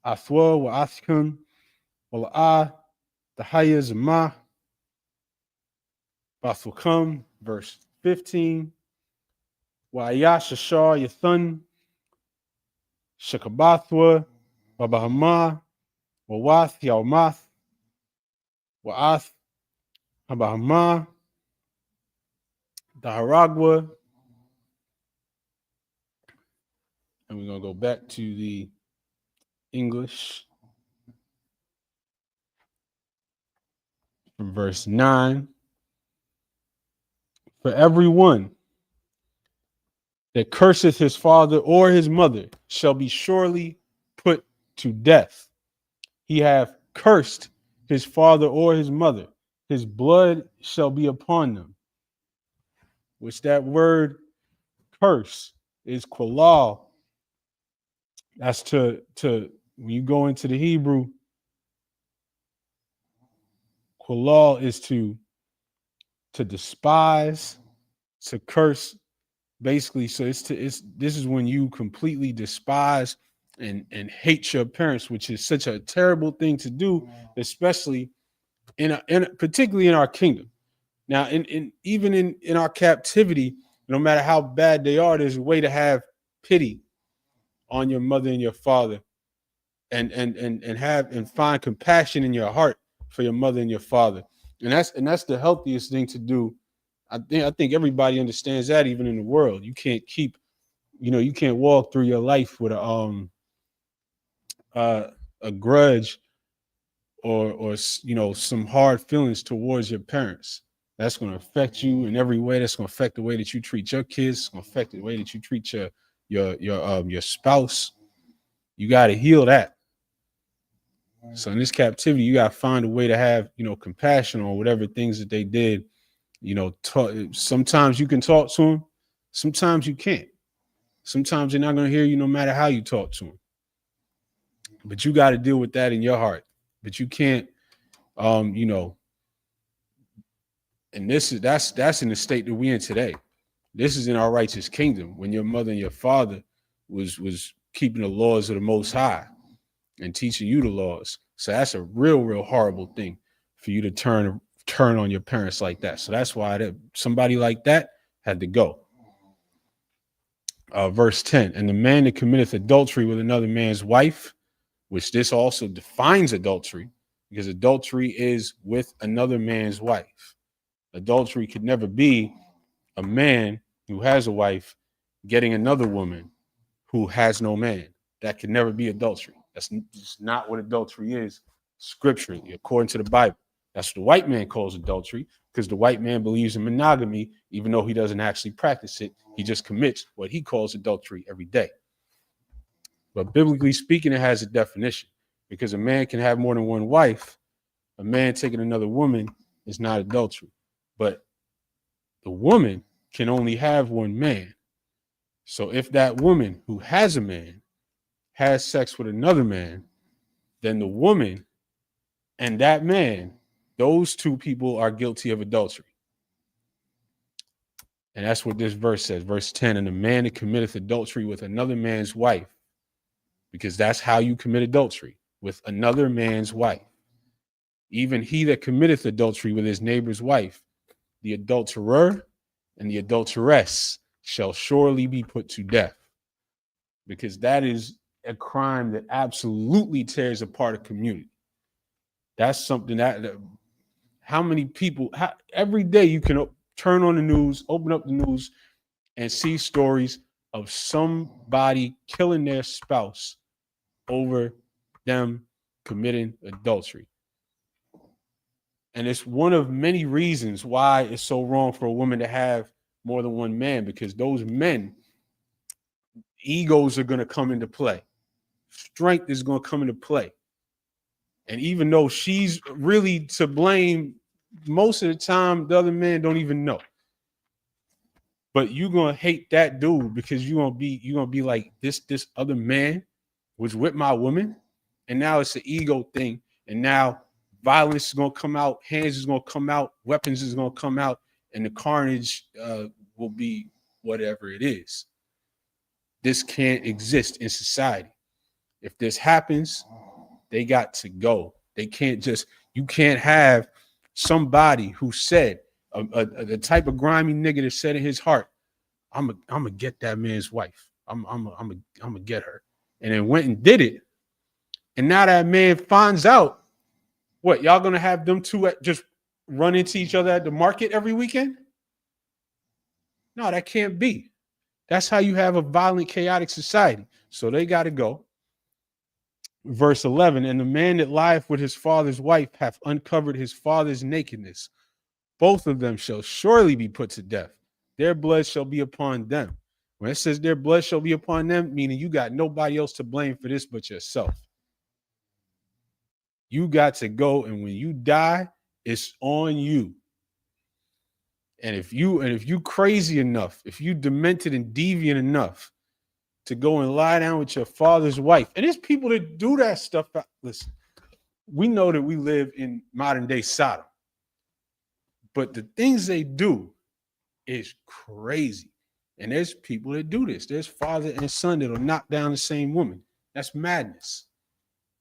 Athwa, Wa'athkum, Wala'ah, Dahaya, Zamah, Bathukam, verse 15. Wa'ayash, Ashar, Yathun, Shekabathwa, Babahama, Wawath, Yaumath, Wa'ath, Habahama, Daharagwa. And we're going to go back to the English from verse 9. For everyone that curseth his father or his mother shall be surely put to death. He hath cursed his father or his mother. His blood shall be upon them. Which that word curse is qualal. That's to when you go into the Hebrew, qualal is to despise, to curse, basically. So it's this is when you completely despise and hate your parents, which is such a terrible thing to do, especially particularly in our kingdom. Now, even in our captivity, no matter how bad they are, there's a way to have pity on your mother and your father, and have and find compassion in your heart for your mother and your father. And that's the healthiest thing to do. I think everybody understands that, even in the world. You can't you can't walk through your life with a grudge or some hard feelings towards your parents. That's going to affect you in every way. That's going to affect the way that you treat your kids. It's going to affect the way that you treat your spouse. You got to heal that. So in this captivity, you got to find a way to have compassion on whatever things that they did. Sometimes you can talk to them, sometimes you can't. Sometimes they're not going to hear you no matter how you talk to them. But you got to deal with that in your heart. But you can't, and that's in the state that we're in today. This is in our righteous kingdom, when your mother and your father was keeping the laws of the Most High and teaching you the laws. So that's a real horrible thing for you to turn on your parents like that. So that's why somebody like that had to go. Verse 10, and the man that committeth adultery with another man's wife, which this also defines adultery, because adultery is with another man's wife. Adultery could never be a man who has a wife getting another woman who has no man. That could never be adultery. That's just not what adultery is scripturally, according to the Bible. That's what the white man calls adultery, because the white man believes in monogamy, even though he doesn't actually practice it. He just commits what he calls adultery every day. But biblically speaking, it has a definition, because a man can have more than one wife. A man taking another woman is not adultery. But the woman can only have one man. So if that woman who has a man has sex with another man, then the woman and that man, those two people are guilty of adultery. And that's what this verse says. Verse 10, and the man that committeth adultery with another man's wife, because that's how you commit adultery, with another man's wife. Even he that committeth adultery with his neighbor's wife, the adulterer and the adulteress shall surely be put to death. Because that is a crime that absolutely tears apart a community. That's something that how many people, every day you can turn on the news, open up the news, and see stories of somebody killing their spouse over them committing adultery. And it's one of many reasons why it's so wrong for a woman to have more than one man, because those men, egos are going to come into play. Strength is going to come into play. And even though she's really to blame, most of the time, the other men don't even know. But you're going to hate that dude because you're going to be like, this other man was with my woman. And now it's an ego thing. And now violence is going to come out. Hands is going to come out. Weapons is going to come out. And the carnage will be whatever it is. This can't exist in society. If this happens, they got to go. They can't you can't have somebody who said, the type of grimy nigga that said in his heart, I'm gonna get that man's wife. I'm gonna get her. And then went and did it. And now that man finds out, what, y'all gonna have them two just run into each other at the market every weekend? No, that can't be. That's how you have a violent, chaotic society. So they got to go. Verse 11, and the man that lieth with his father's wife hath uncovered his father's nakedness. Both of them shall surely be put to death. Their blood shall be upon them. When it says their blood shall be upon them, meaning you got nobody else to blame for this but yourself. You got to go, and when you die, it's on you. And if you crazy enough, if you demented and deviant enough to go and lie down with your father's wife. And there's people that do that stuff. Listen, we know that we live in modern day Sodom, but the things they do is crazy. And there's people that do this. There's father and son that'll knock down the same woman. That's madness.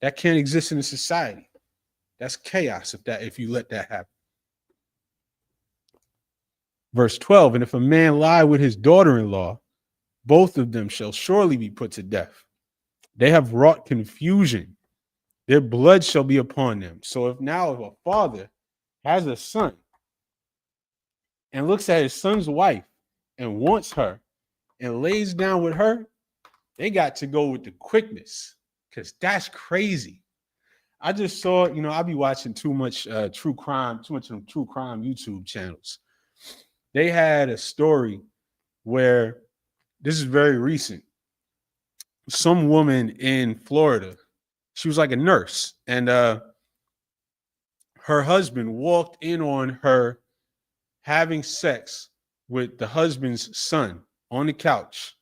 That can't exist in a society. That's chaos if you let that happen. Verse 12, and if a man lie with his daughter-in-law, both of them shall surely be put to death. They have wrought confusion. Their blood shall be upon them. So if a father has a son and looks at his son's wife and wants her and lays down with her, they got to go with the quickness, because that's crazy. I just saw, I be watching too much of them true crime YouTube channels. They had a story where, this is very recent, some woman in Florida, she was like a nurse, and her husband walked in on her having sex with the husband's son on the couch.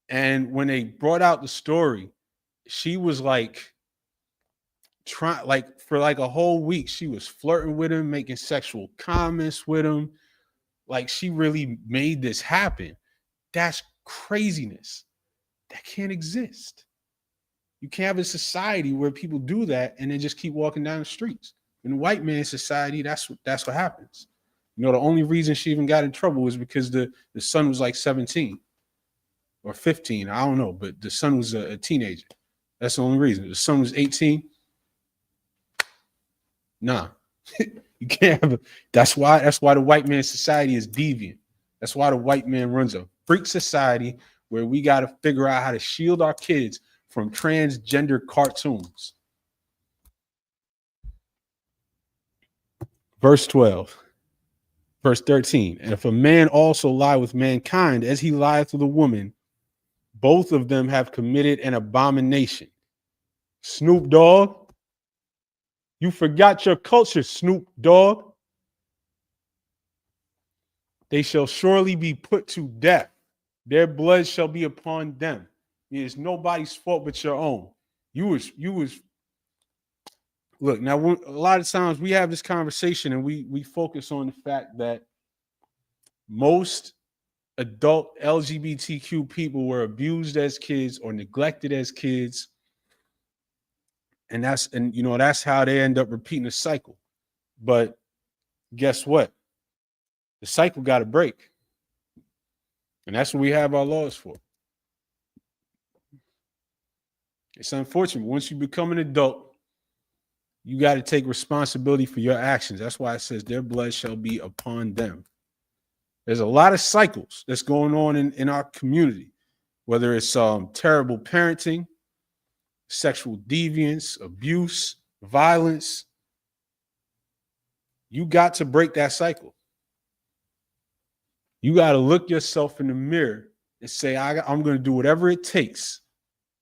And when they brought out the story, she was like, for like a whole week, she was flirting with him, making sexual comments with him. Like, she really made this happen. That's craziness. That can't exist. You can't have a society where people do that and then just keep walking down the streets. In the white man society, that's what happens. The only reason she even got in trouble was because the son was like 17 or 15. I don't know, but the son was a teenager. That's the only reason. The son was 18. Nah, you can't have that's why the white man society is deviant. That's why the white man runs a freak society where we got to figure out how to shield our kids from transgender cartoons. Verse 13, and if a man also lie with mankind as he lieth with a woman, both of them have committed an abomination. Snoop Dogg, you forgot your culture, Snoop Dogg. They shall surely be put to death. Their blood shall be upon them. It is nobody's fault but your own. You was look, now a lot of times we have this conversation and we focus on the fact that most adult LGBTQ people were abused as kids or neglected as kids. And that's how they end up repeating the cycle. But guess what? The cycle got to break. And that's what we have our laws for. It's unfortunate. Once you become an adult, you got to take responsibility for your actions. That's why it says their blood shall be upon them. There's a lot of cycles that's going on in our community, whether it's terrible parenting, sexual deviance, abuse, violence. You got to break that cycle. You got to look yourself in the mirror and say, I'm going to do whatever it takes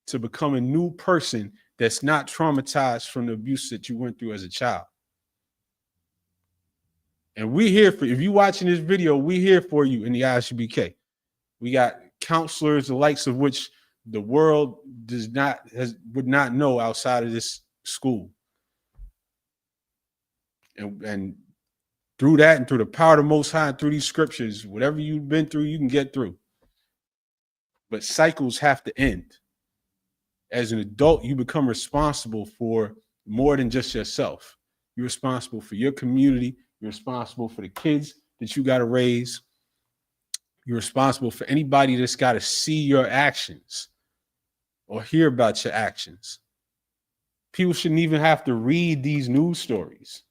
to become a new person that's not traumatized from the abuse that you went through as a child. And we here for, if you're watching this video, we here for you in the ISUPK. We got counselors, the likes of which the world would not know outside of this school. And through that and through the power of the Most High and through these scriptures, whatever you've been through, you can get through. But cycles have to end. As an adult, you become responsible for more than just yourself. You're responsible for your community. You're responsible for the kids that you got to raise. You're responsible for anybody that's got to see your actions or hear about your actions. People shouldn't even have to read these news stories.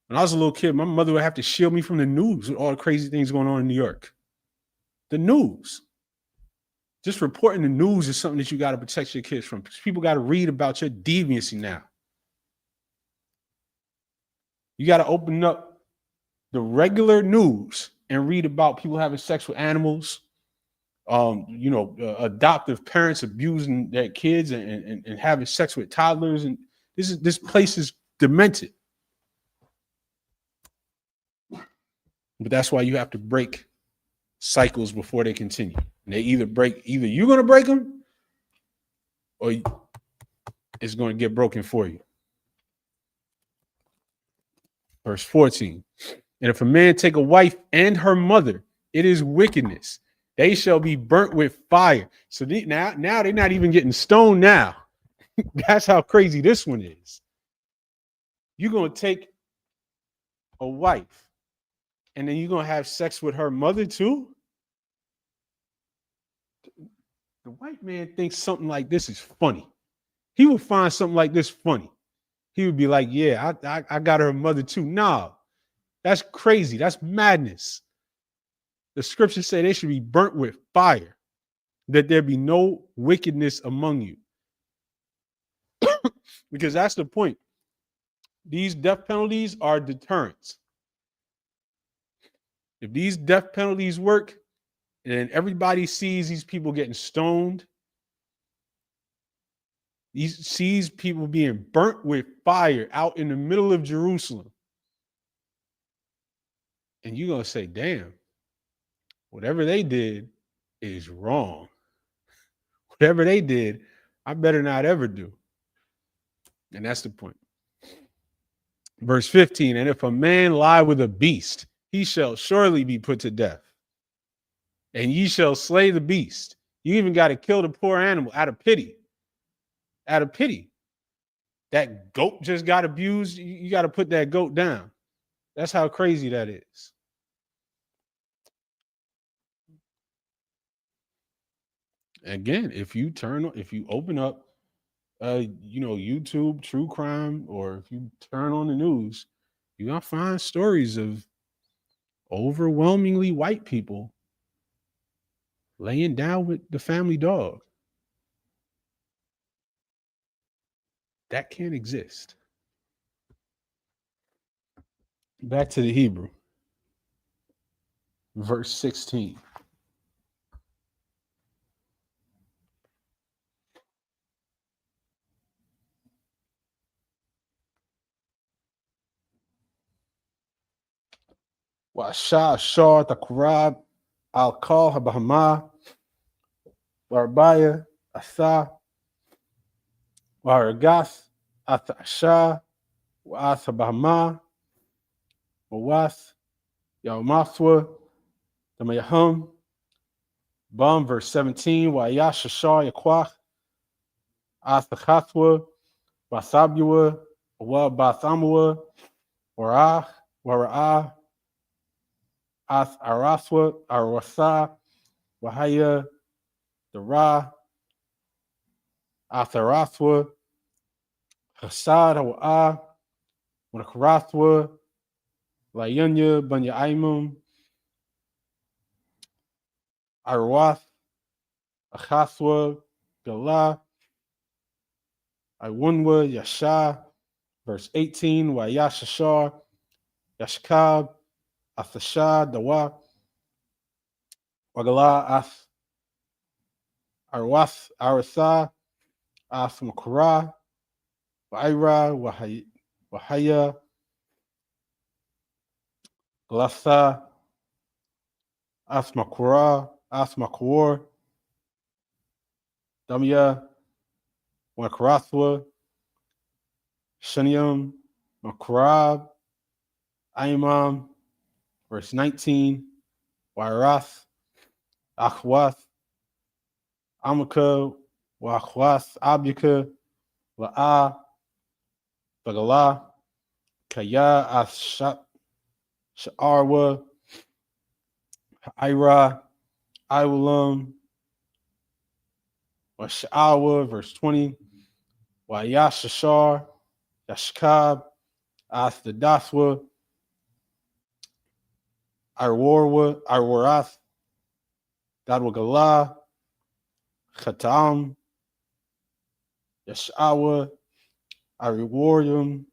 When I was a little kid, my mother would have to shield me from the news with all the crazy things going on in New York. The news. Just reporting the news is something that you got to protect your kids from. People got to read about your deviancy now. You got to open up the regular news and read about people having sex with animals, adoptive parents abusing their kids and having sex with toddlers. And this place is demented. But that's why you have to break cycles before they continue. And they either you're going to break them or it's going to get broken for you. Verse 14. And if a man take a wife and her mother, it is wickedness. They shall be burnt with fire. So now they're not even getting stoned now. That's how crazy this one is. You're going to take a wife and then you're going to have sex with her mother too? The white man thinks something like this is funny. He would find something like this funny. He would be like, yeah, I got her mother too. Nah, that's crazy. That's madness. The scriptures say they should be burnt with fire, that there be no wickedness among you. Because that's the point. These death penalties are deterrents. If these death penalties work and everybody sees these people getting stoned, sees people being burnt with fire out in the middle of Jerusalem, and you're going to say, damn, whatever they did is wrong. Whatever they did, I better not ever do. And that's the point. Verse 15, and if a man lie with a beast, he shall surely be put to death. And ye shall slay the beast. You even got to kill the poor animal out of pity. Out of pity. That goat just got abused. You got to put that goat down. That's how crazy that is. Again, if you open up YouTube true crime, or if you turn on the news, you're gonna find stories of overwhelmingly white people laying down with the family dog. That can't exist. Back to the Hebrew. Verse 16. Washa Shar Takurab Al Kal Habahama Warbaya Asa Waragas Athasha Was Habahama Was Yaumaswa Damayahum Bum. Verse 17. Wayash Shar Yakwach Athachaswa Basabua Wa Basamua Warah As Araswa Arwasa Wahaya Dara Atharaswa Hasad Hawa Wanakaraswa Layunya Banya Aimum Arwas Achaswa Gala Iwunwa Yasha. Verse 18. Wayashashar Yashkab Athasha Dawa Wagala As Arwas Arasa As Makura Waira Wahaya Glasa As Makura As Makur Damya Wakaraswa Shanium Makurab Aimam. Verse 19. Wairas Akhwas Amaka Wakhwas Abuka La'a Bagala Kaya As Sha'arwa Ira Iwalam Washa'awa. Verse 20. Wayashashar Yashkab As the Daswa Arwarath Gadwagala Khatam Yashawa Ariwarium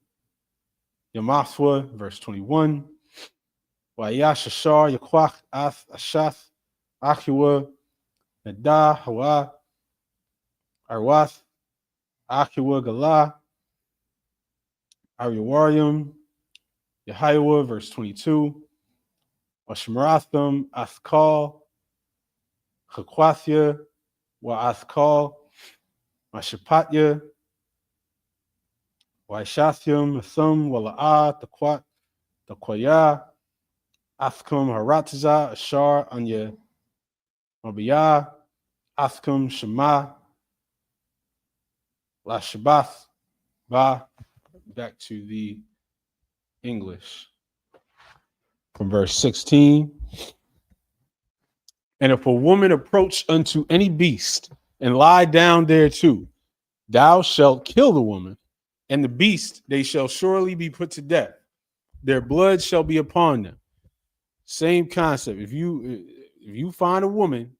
Yamaswa. Verse 21. Wayashashar Yakwach As Ashath Akiwa Nada Hawa Arwath Akiwa Gala Ariwarium Yahiwa. Verse 22. Washmaratham Askal Chakwathya, Wa'athkal, Mashapatya, Waishathyam, Athum, Wala'a, Takwat, Takwaya, Athkum, Harataza, Ashar, Anya, Mabiyah, Athkum, Shema, Lashabath, Ba. Back to the English. From verse 16. And if a woman approach unto any beast and lie down thereto, thou shalt kill the woman, and the beast they shall surely be put to death. Their blood shall be upon them. Same concept. If you find a woman,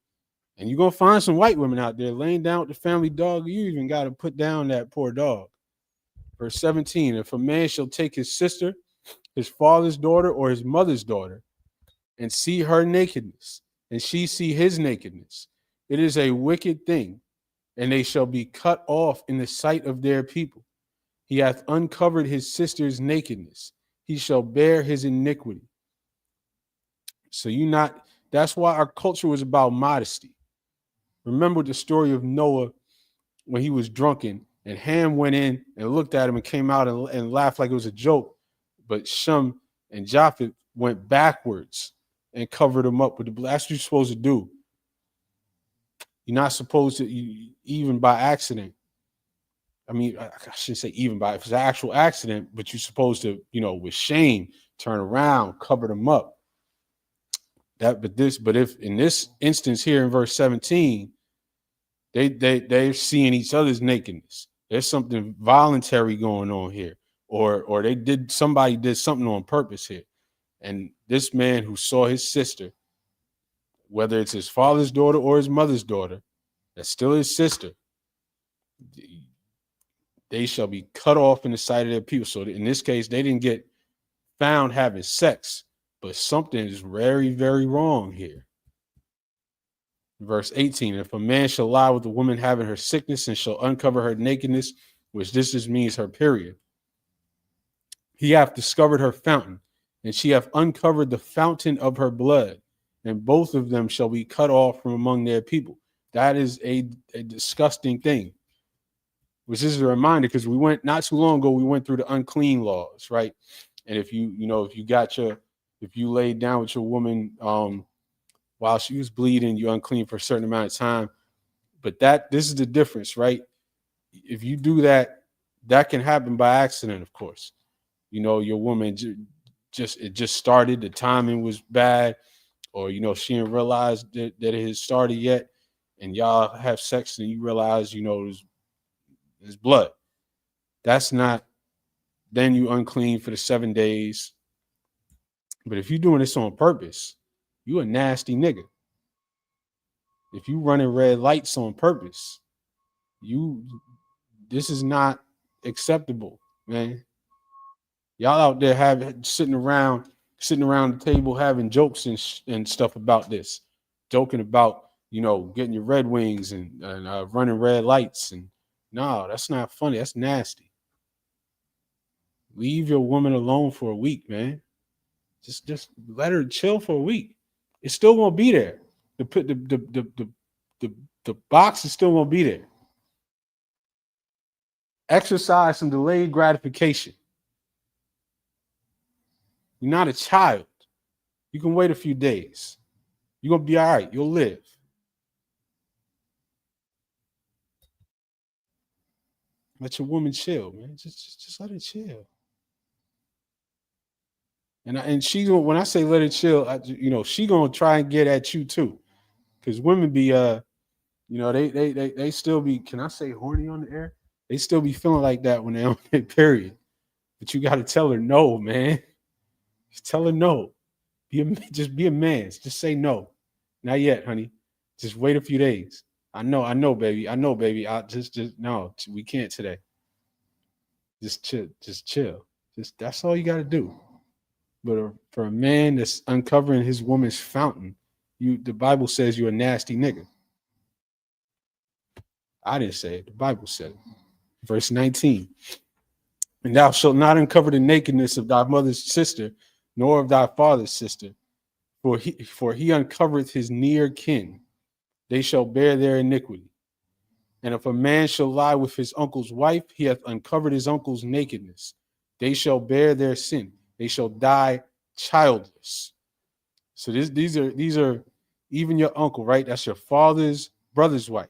and you're gonna find some white women out there laying down with the family dog, you even got to put down that poor dog. Verse 17, if a man shall take his sister, his father's daughter, or his mother's daughter, and see her nakedness, and she see his nakedness, it is a wicked thing, and they shall be cut off in the sight of their people. He hath uncovered his sister's nakedness. He shall bear his iniquity. So that's why our culture was about modesty. Remember the story of Noah when he was drunken, and Ham went in and looked at him and came out and laughed like it was a joke. But Shem and Japheth went backwards and covered him up with the blood. That's what you're supposed to do. You're not supposed to, even by accident. I mean, I shouldn't say even by, if it's an actual accident, but you're supposed to, with shame, turn around, cover them up. But if in this instance here in verse 17, they're seeing each other's nakedness. There's something voluntary going on here, or somebody did something on purpose here. And this man who saw his sister, whether it's his father's daughter or his mother's daughter, that's still his sister, they shall be cut off in the sight of their people. So in this case, they didn't get found having sex, but something is very, very wrong here. Verse 18, if a man shall lie with a woman having her sickness and shall uncover her nakedness, which this just means her period, he hath discovered her fountain, and she hath uncovered the fountain of her blood, and both of them shall be cut off from among their people. That is a disgusting thing, which is a reminder, because not too long ago, we went through the unclean laws, right? And if you laid down with your woman while she was bleeding, you're unclean for a certain amount of time. But this is the difference, right? If you do that, that can happen by accident, of course. Your woman it just started, the timing was bad, or she didn't realize that it had started yet, and y'all have sex and you realize, there's blood. That's not, then you unclean for the 7 days. But if you're doing this on purpose, you a nasty nigga. If you running red lights on purpose, this is not acceptable, man. Y'all out there sitting around the table having jokes and stuff about this, joking about getting your Red Wings and running red lights, and no, that's not funny. That's nasty. Leave your woman alone for a week, man. Just let her chill for a week. It's still gonna be there. The box is still gonna be there. Exercise some delayed gratification. You're not a child. You can wait a few days. You're gonna be all right. You'll live. Let your woman chill, man. Just let her chill. And she, when I say let her chill, she gonna try and get at you too, because women be they still be, can I say horny on the air? They still be feeling like that when they're on their period. But you got to tell her no, man. Just tell her no. Just be a man. Just say no. Not yet, honey. Just wait a few days. I know, baby. I just no, we can't today. Just chill. That's all you got to do. But for a man that's uncovering his woman's fountain, the Bible says you're a nasty nigga. I didn't say it. The Bible said it. Verse 19. And thou shalt not uncover the nakedness of thy mother's sister, nor of thy father's sister, for he uncovereth his near kin. they shall bear their iniquity. And if a man shall lie with his uncle's wife, he hath uncovered his uncle's nakedness. They shall bear their sin. They shall die childless. So these are even your uncle, right? That's your father's brother's wife.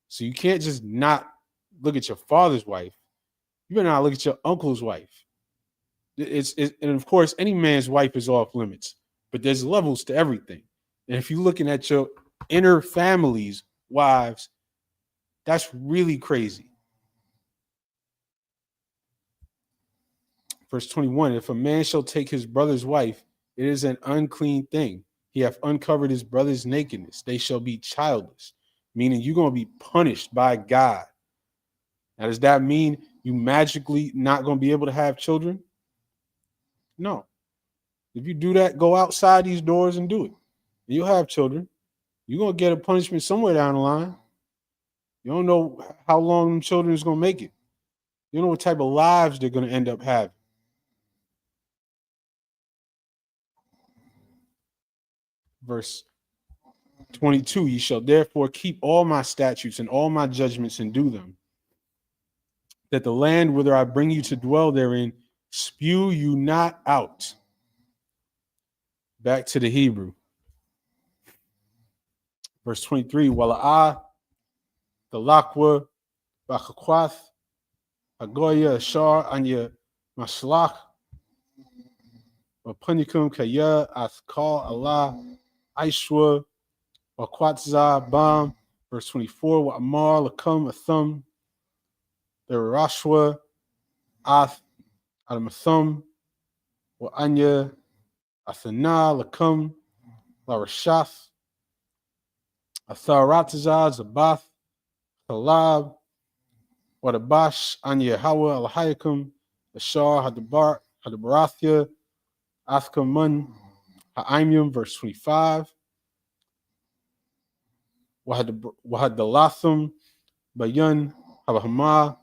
So you can't just not look at your father's wife. You better not look at your uncle's wife. And of course, any man's wife is off limits, but there's levels to everything. And if you're looking at your inner family's wives, that's really crazy. Verse 21, if a man shall take his brother's wife, it is an unclean thing. He hath uncovered his brother's nakedness. They shall be childless, meaning you're going to be punished by God. Now, does that mean you magically not going to be able to have children? No. If you do that, go outside these doors and do it. You'll have children. You're going to get a punishment somewhere down the line. You don't know how long them children is going to make it. You don't know what type of lives they're going to end up having. Verse 22, ye shall therefore keep all my statutes and all my judgments and do them, that the land whither I bring you to dwell therein spew you not out. Back to the Hebrew. Verse 23, Wala'ah, the Lakwa, Bakakwath, Hagoya, Ashar, Anya, Mashlach, Wapunikum, Kaya, Athkal, Allah, Aishwa, Wakwatza, Bam. Verse 24, Wa'amar, Lakum, Athum, the Rashwa, Ath, Adamathum, Wa'anya, Athana, Lakum, Larashath, Atharatazah, Zabath, Talab, Wadabash, Anya Hawa, Alhayakum, Ashar, Hadabarathia, Athkamun, Ha'imyum, verse 25, Wahadalathum, Bayan, Habahama,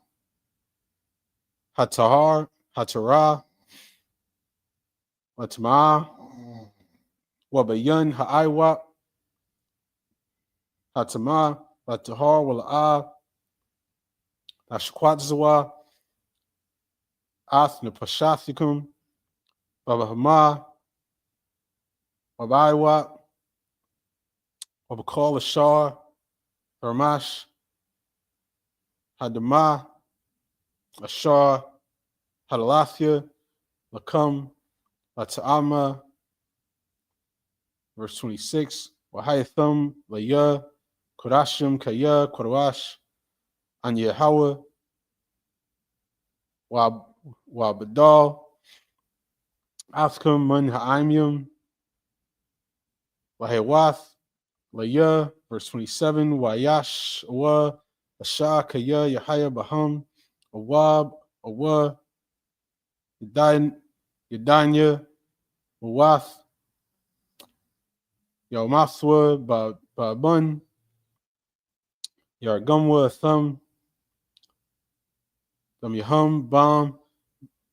Hatahar, Hatara, Watama, Wabayan, Ha'aiwa, Hatama, Watahar, Wala'ah, Ashquatzawa, Ath Napashathikum, Babahama, Wabaiwa, Wabakal Ashar, Ramash, Hadama, Ashar, Hadalathia, Lakum, Lata'ama, verse 26, Wahayathum, Laya, Kodashim, Kaya, Kodawash, Anya Hawa, Wabadal, Athkum, Man Ha'imyum, Wahewath, Laya, verse 27, Wayash, Awa, Asha, Kaya, Yahaya, Baham, Awab, Awa, Yadanya, Wawath, Yaumathwa, Babun, Yargumwa, Thumb, Dam Yahum, Bam,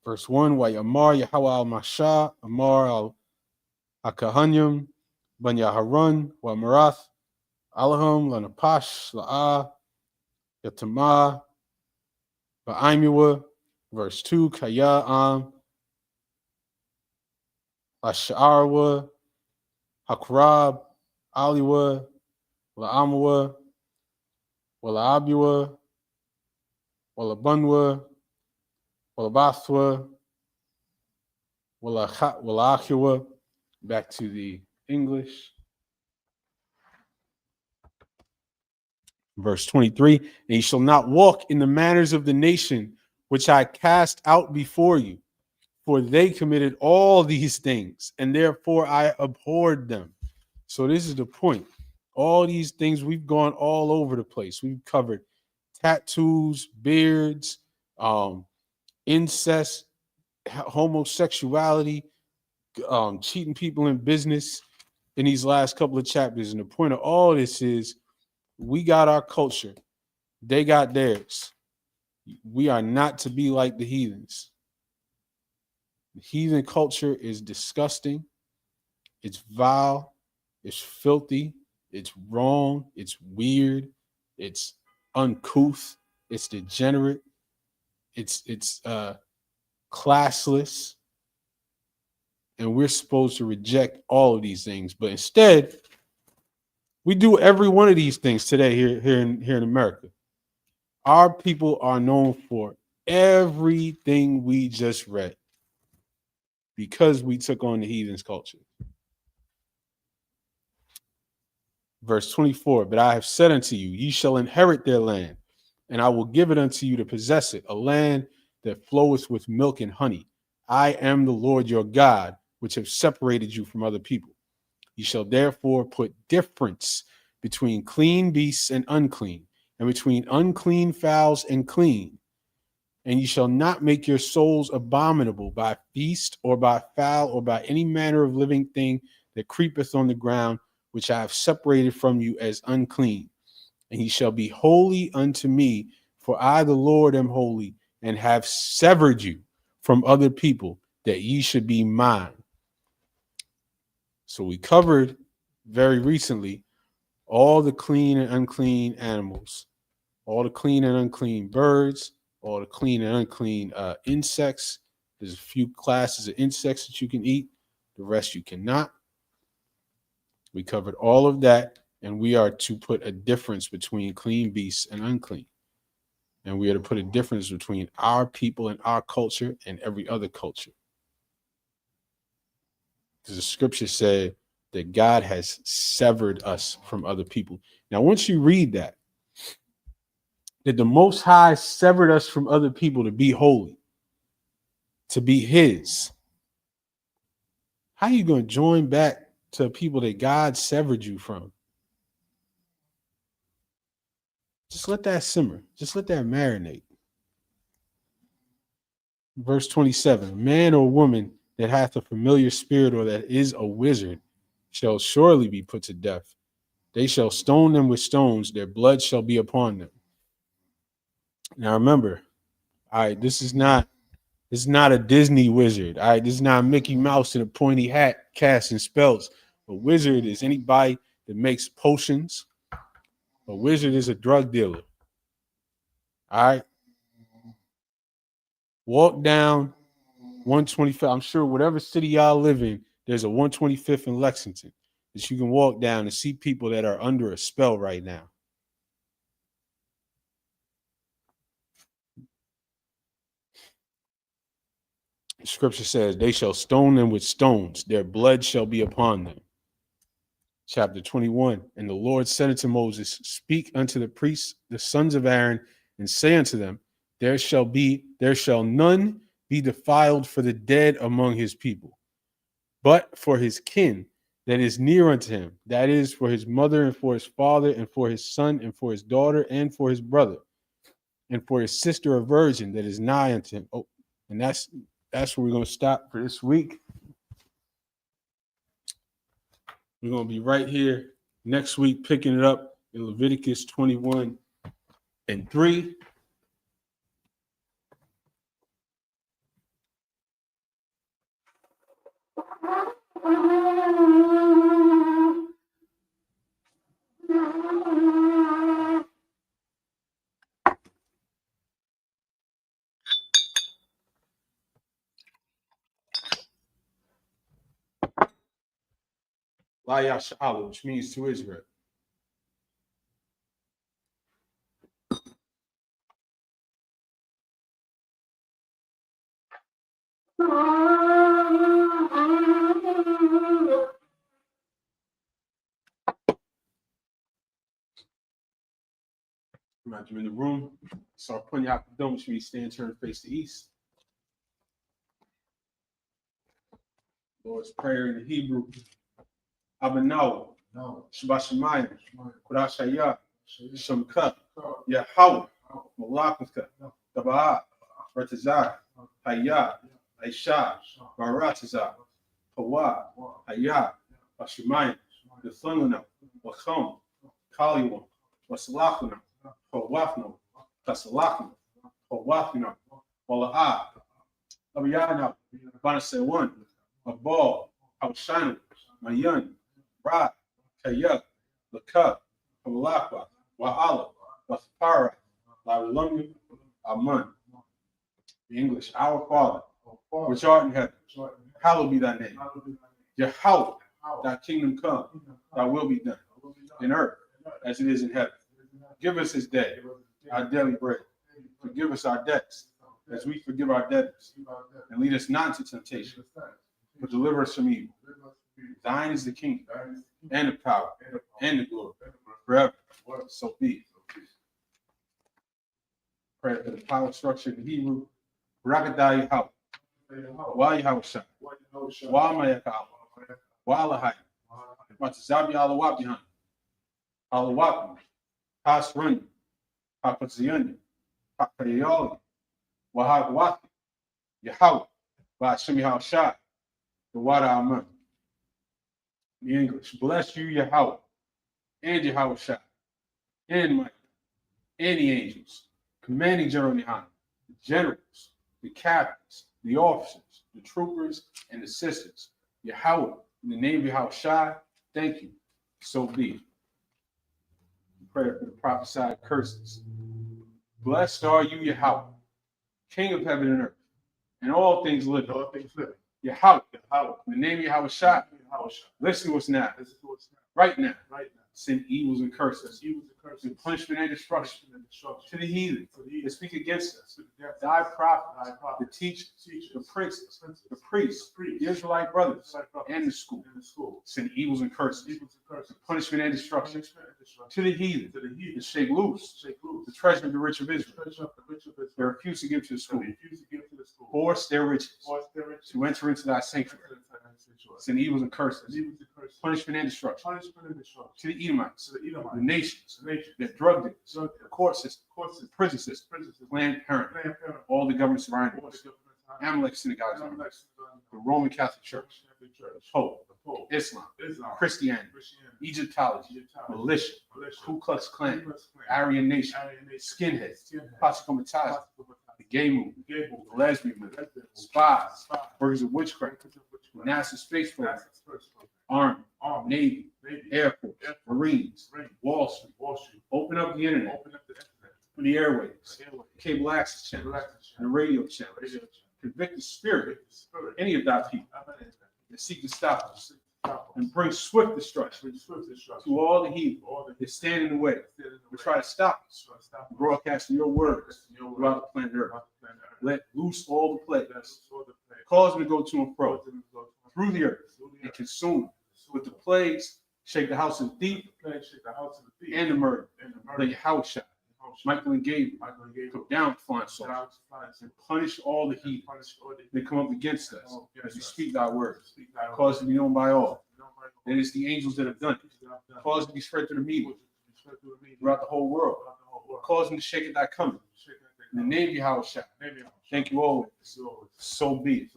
verse 1, Wayamar, Yahwa al Masha, Amar al Akahanyum, Ban Yaharun, Wamarath, Alahum, Lanapash, La'ah, Yatama, Ba'imiwa, verse 2, Kaya Am, Ash'arwa, Hakrab, Aliwa, La'amwa, Wala'abiwa, Walabunwa, Walabathwa, Wala'achiwa. Back to the English. Verse 23, and ye shall not walk in the manners of the nation which I cast out before you, for they committed all these things, and therefore I abhorred them. So this is the point. All these things, we've gone all over the place. We've covered tattoos, beards, incest, homosexuality, cheating people in business in these last couple of chapters. And the point of all this is we got our culture. They got theirs. We are not to be like the heathens. The heathen culture is disgusting. It's vile. It's filthy. It's wrong. It's weird. It's uncouth. It's degenerate. It's classless. And we're supposed to reject all of these things. But instead, we do every one of these things today here in America. Our people are known for everything we just read because we took on the heathen's culture. Verse 24, but I have said unto you, ye shall inherit their land, and I will give it unto you to possess it, a land that floweth with milk and honey. I am the Lord your God, which have separated you from other people. Ye shall therefore put difference between clean beasts and unclean, and between unclean fowls and clean. And ye shall not make your souls abominable by feast or by fowl or by any manner of living thing that creepeth on the ground, which I have separated from you as unclean. And ye shall be holy unto me, for I the Lord am holy, and have severed you from other people, that ye should be mine. So we covered very recently all the clean and unclean animals, all the clean and unclean birds, all the clean and unclean insects. There's a few classes of insects that you can eat. The rest you cannot. We covered all of that, and we are to put a difference between clean beasts and unclean. And we are to put a difference between our people and our culture and every other culture. Because the scripture said that God has severed us from other people. Now, once you read that the Most High severed us from other people to be holy, to be his, how are you going to join back to people that God severed you from? Just let that simmer. Just let that marinate. Verse 27, man or woman that hath a familiar spirit or that is a wizard shall surely be put to death. They shall stone them with stones. Their blood shall be upon them. Now remember, all right, this is not a Disney wizard. All right, this is not Mickey Mouse in a pointy hat casting spells. A wizard is anybody that makes potions. A wizard is a drug dealer. All right. Walk down 125. I'm sure whatever city y'all live in, there's a 125th in Lexington that you can walk down and see people that are under a spell right now. The scripture says, they shall stone them with stones. Their blood shall be upon them. Chapter 21. And the Lord said unto Moses, speak unto the priests, the sons of Aaron, and say unto them, there shall none be defiled for the dead among his people, but for his kin that is near unto him, that is, for his mother and for his father and for his son and for his daughter and for his brother and for his sister a virgin that is nigh unto him. Oh, and that's where we're going to stop for this week. We're going to be right here next week, picking it up in Leviticus 21 and 3. La Yasha'ala, which means to Israel. Imagine you're in the room, start putting out the dome, which means stand, turn, face the east. Lord's Prayer in the Hebrew. Abanaw, Shabashamayim, Kurashaya, Shamka, Yahweh, Malakaka, Tabaa, Ratazah, Hayah, Aisha, Baratazah, Hawa, Hayah, Bashamayim, Nathunana, Wacham, Kaliwan, Wasalakuna, Hawafno, Kasalakna, Hawafna, Walaa, Abiyana, Banasewan, Abal, Hawshanu, Mayan, Ra, Kayak, Lakab, Kamalapa, Wa'ala, Wasapara, Laulungu, Amun. The English, our Father, which art in heaven, hallowed be thy name. Yahweh, thy kingdom come, thy will be done, in earth as it is in heaven. Give us this day our daily bread. Forgive us our debts, as we forgive our debtors. And lead us not into temptation, but deliver us from evil. Thine is the kingdom, and the power, and the glory, forever. So be it. Prayer for the power structure in Hebrew. Rakadai Yahweh. Wa Yahweh Shah. Wa Mayakah. Wa Alahai. Matazabi Alawabihan. Alawabi. Hasrun. Hapazian. Hakayali. Wahagwati. Yahweh. Bashim Yahweh Shah. The Wada Amun. The English. Bless you, Yahweh. And Yahweh Shah. And Mike. And the angels. Commanding General Nihan. The generals. The captains. The officers. The troopers. And the sisters. Yahweh. In the name of Yahweh Shah. Thank you. So be it. Prayer for the prophesied curses. Blessed are you, Yahweh, King of heaven and earth, and all things living. Yahweh, in the name of Yahweh Shah, listen to us now. Right now. Send evils and curses, and punishment and destruction to the heathen that speak against us, thy prophet, the teachers, the princes, the priests, the Israelite brothers, and the school. Send evils and curses, punishment and destruction to the heathen that shake loose the treasure of the rich of Israel. They refuse to give to the school. Force their riches to enter into thy sanctuary. Send evils and curses, punishment and destruction to the Edomites, the nations, the drug dealers, the court system, the prison system, Planned Parenthood, all the government surrounding us, Amalek synagogues, the Roman Catholic Church, the Pope, Islam, Christianity, Egyptology, militia, Ku Klux Klan, Aryan Nation, skinheads, Pachacomatazzi, the gay movement, the lesbian movement, spies, workers of witchcraft, NASA Space Program, Army, Navy, Air Force, Marines, Wall Street. Open up the internet for the airwaves, cable access channels, and the radio channels. Convict the spirit, any of thy people that seek to stop us, and bring swift destruction to all the heathen that stand in the way. We try to stop us, broadcasting your words throughout the planet Earth. Let loose all the plagues, cause them to go to and fro through the earth and consume with the plagues. Shake the house of the thief and the murder. Let your house shine. Michael and Gabriel come down flying saucers and punish all the heathen that come up against us as we speak thy words. Cause it to be known by all. It is the angels that have done it. Cause it to be spread to the media throughout the whole world. Cause them to shake at thy coming. In the name of Yahweh Shah. Thank you always. So be it.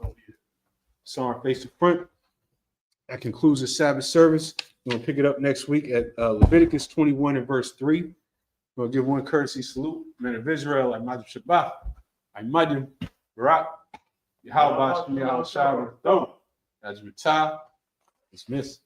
So our face to front. That concludes the Sabbath service. We're going to pick it up next week at Leviticus 21 and verse 3. We'll give one courtesy salute. Men of Israel, Imad Shabbat, Imad Barak, Yahweh Shah, Yahweh Shah, As Dismissed.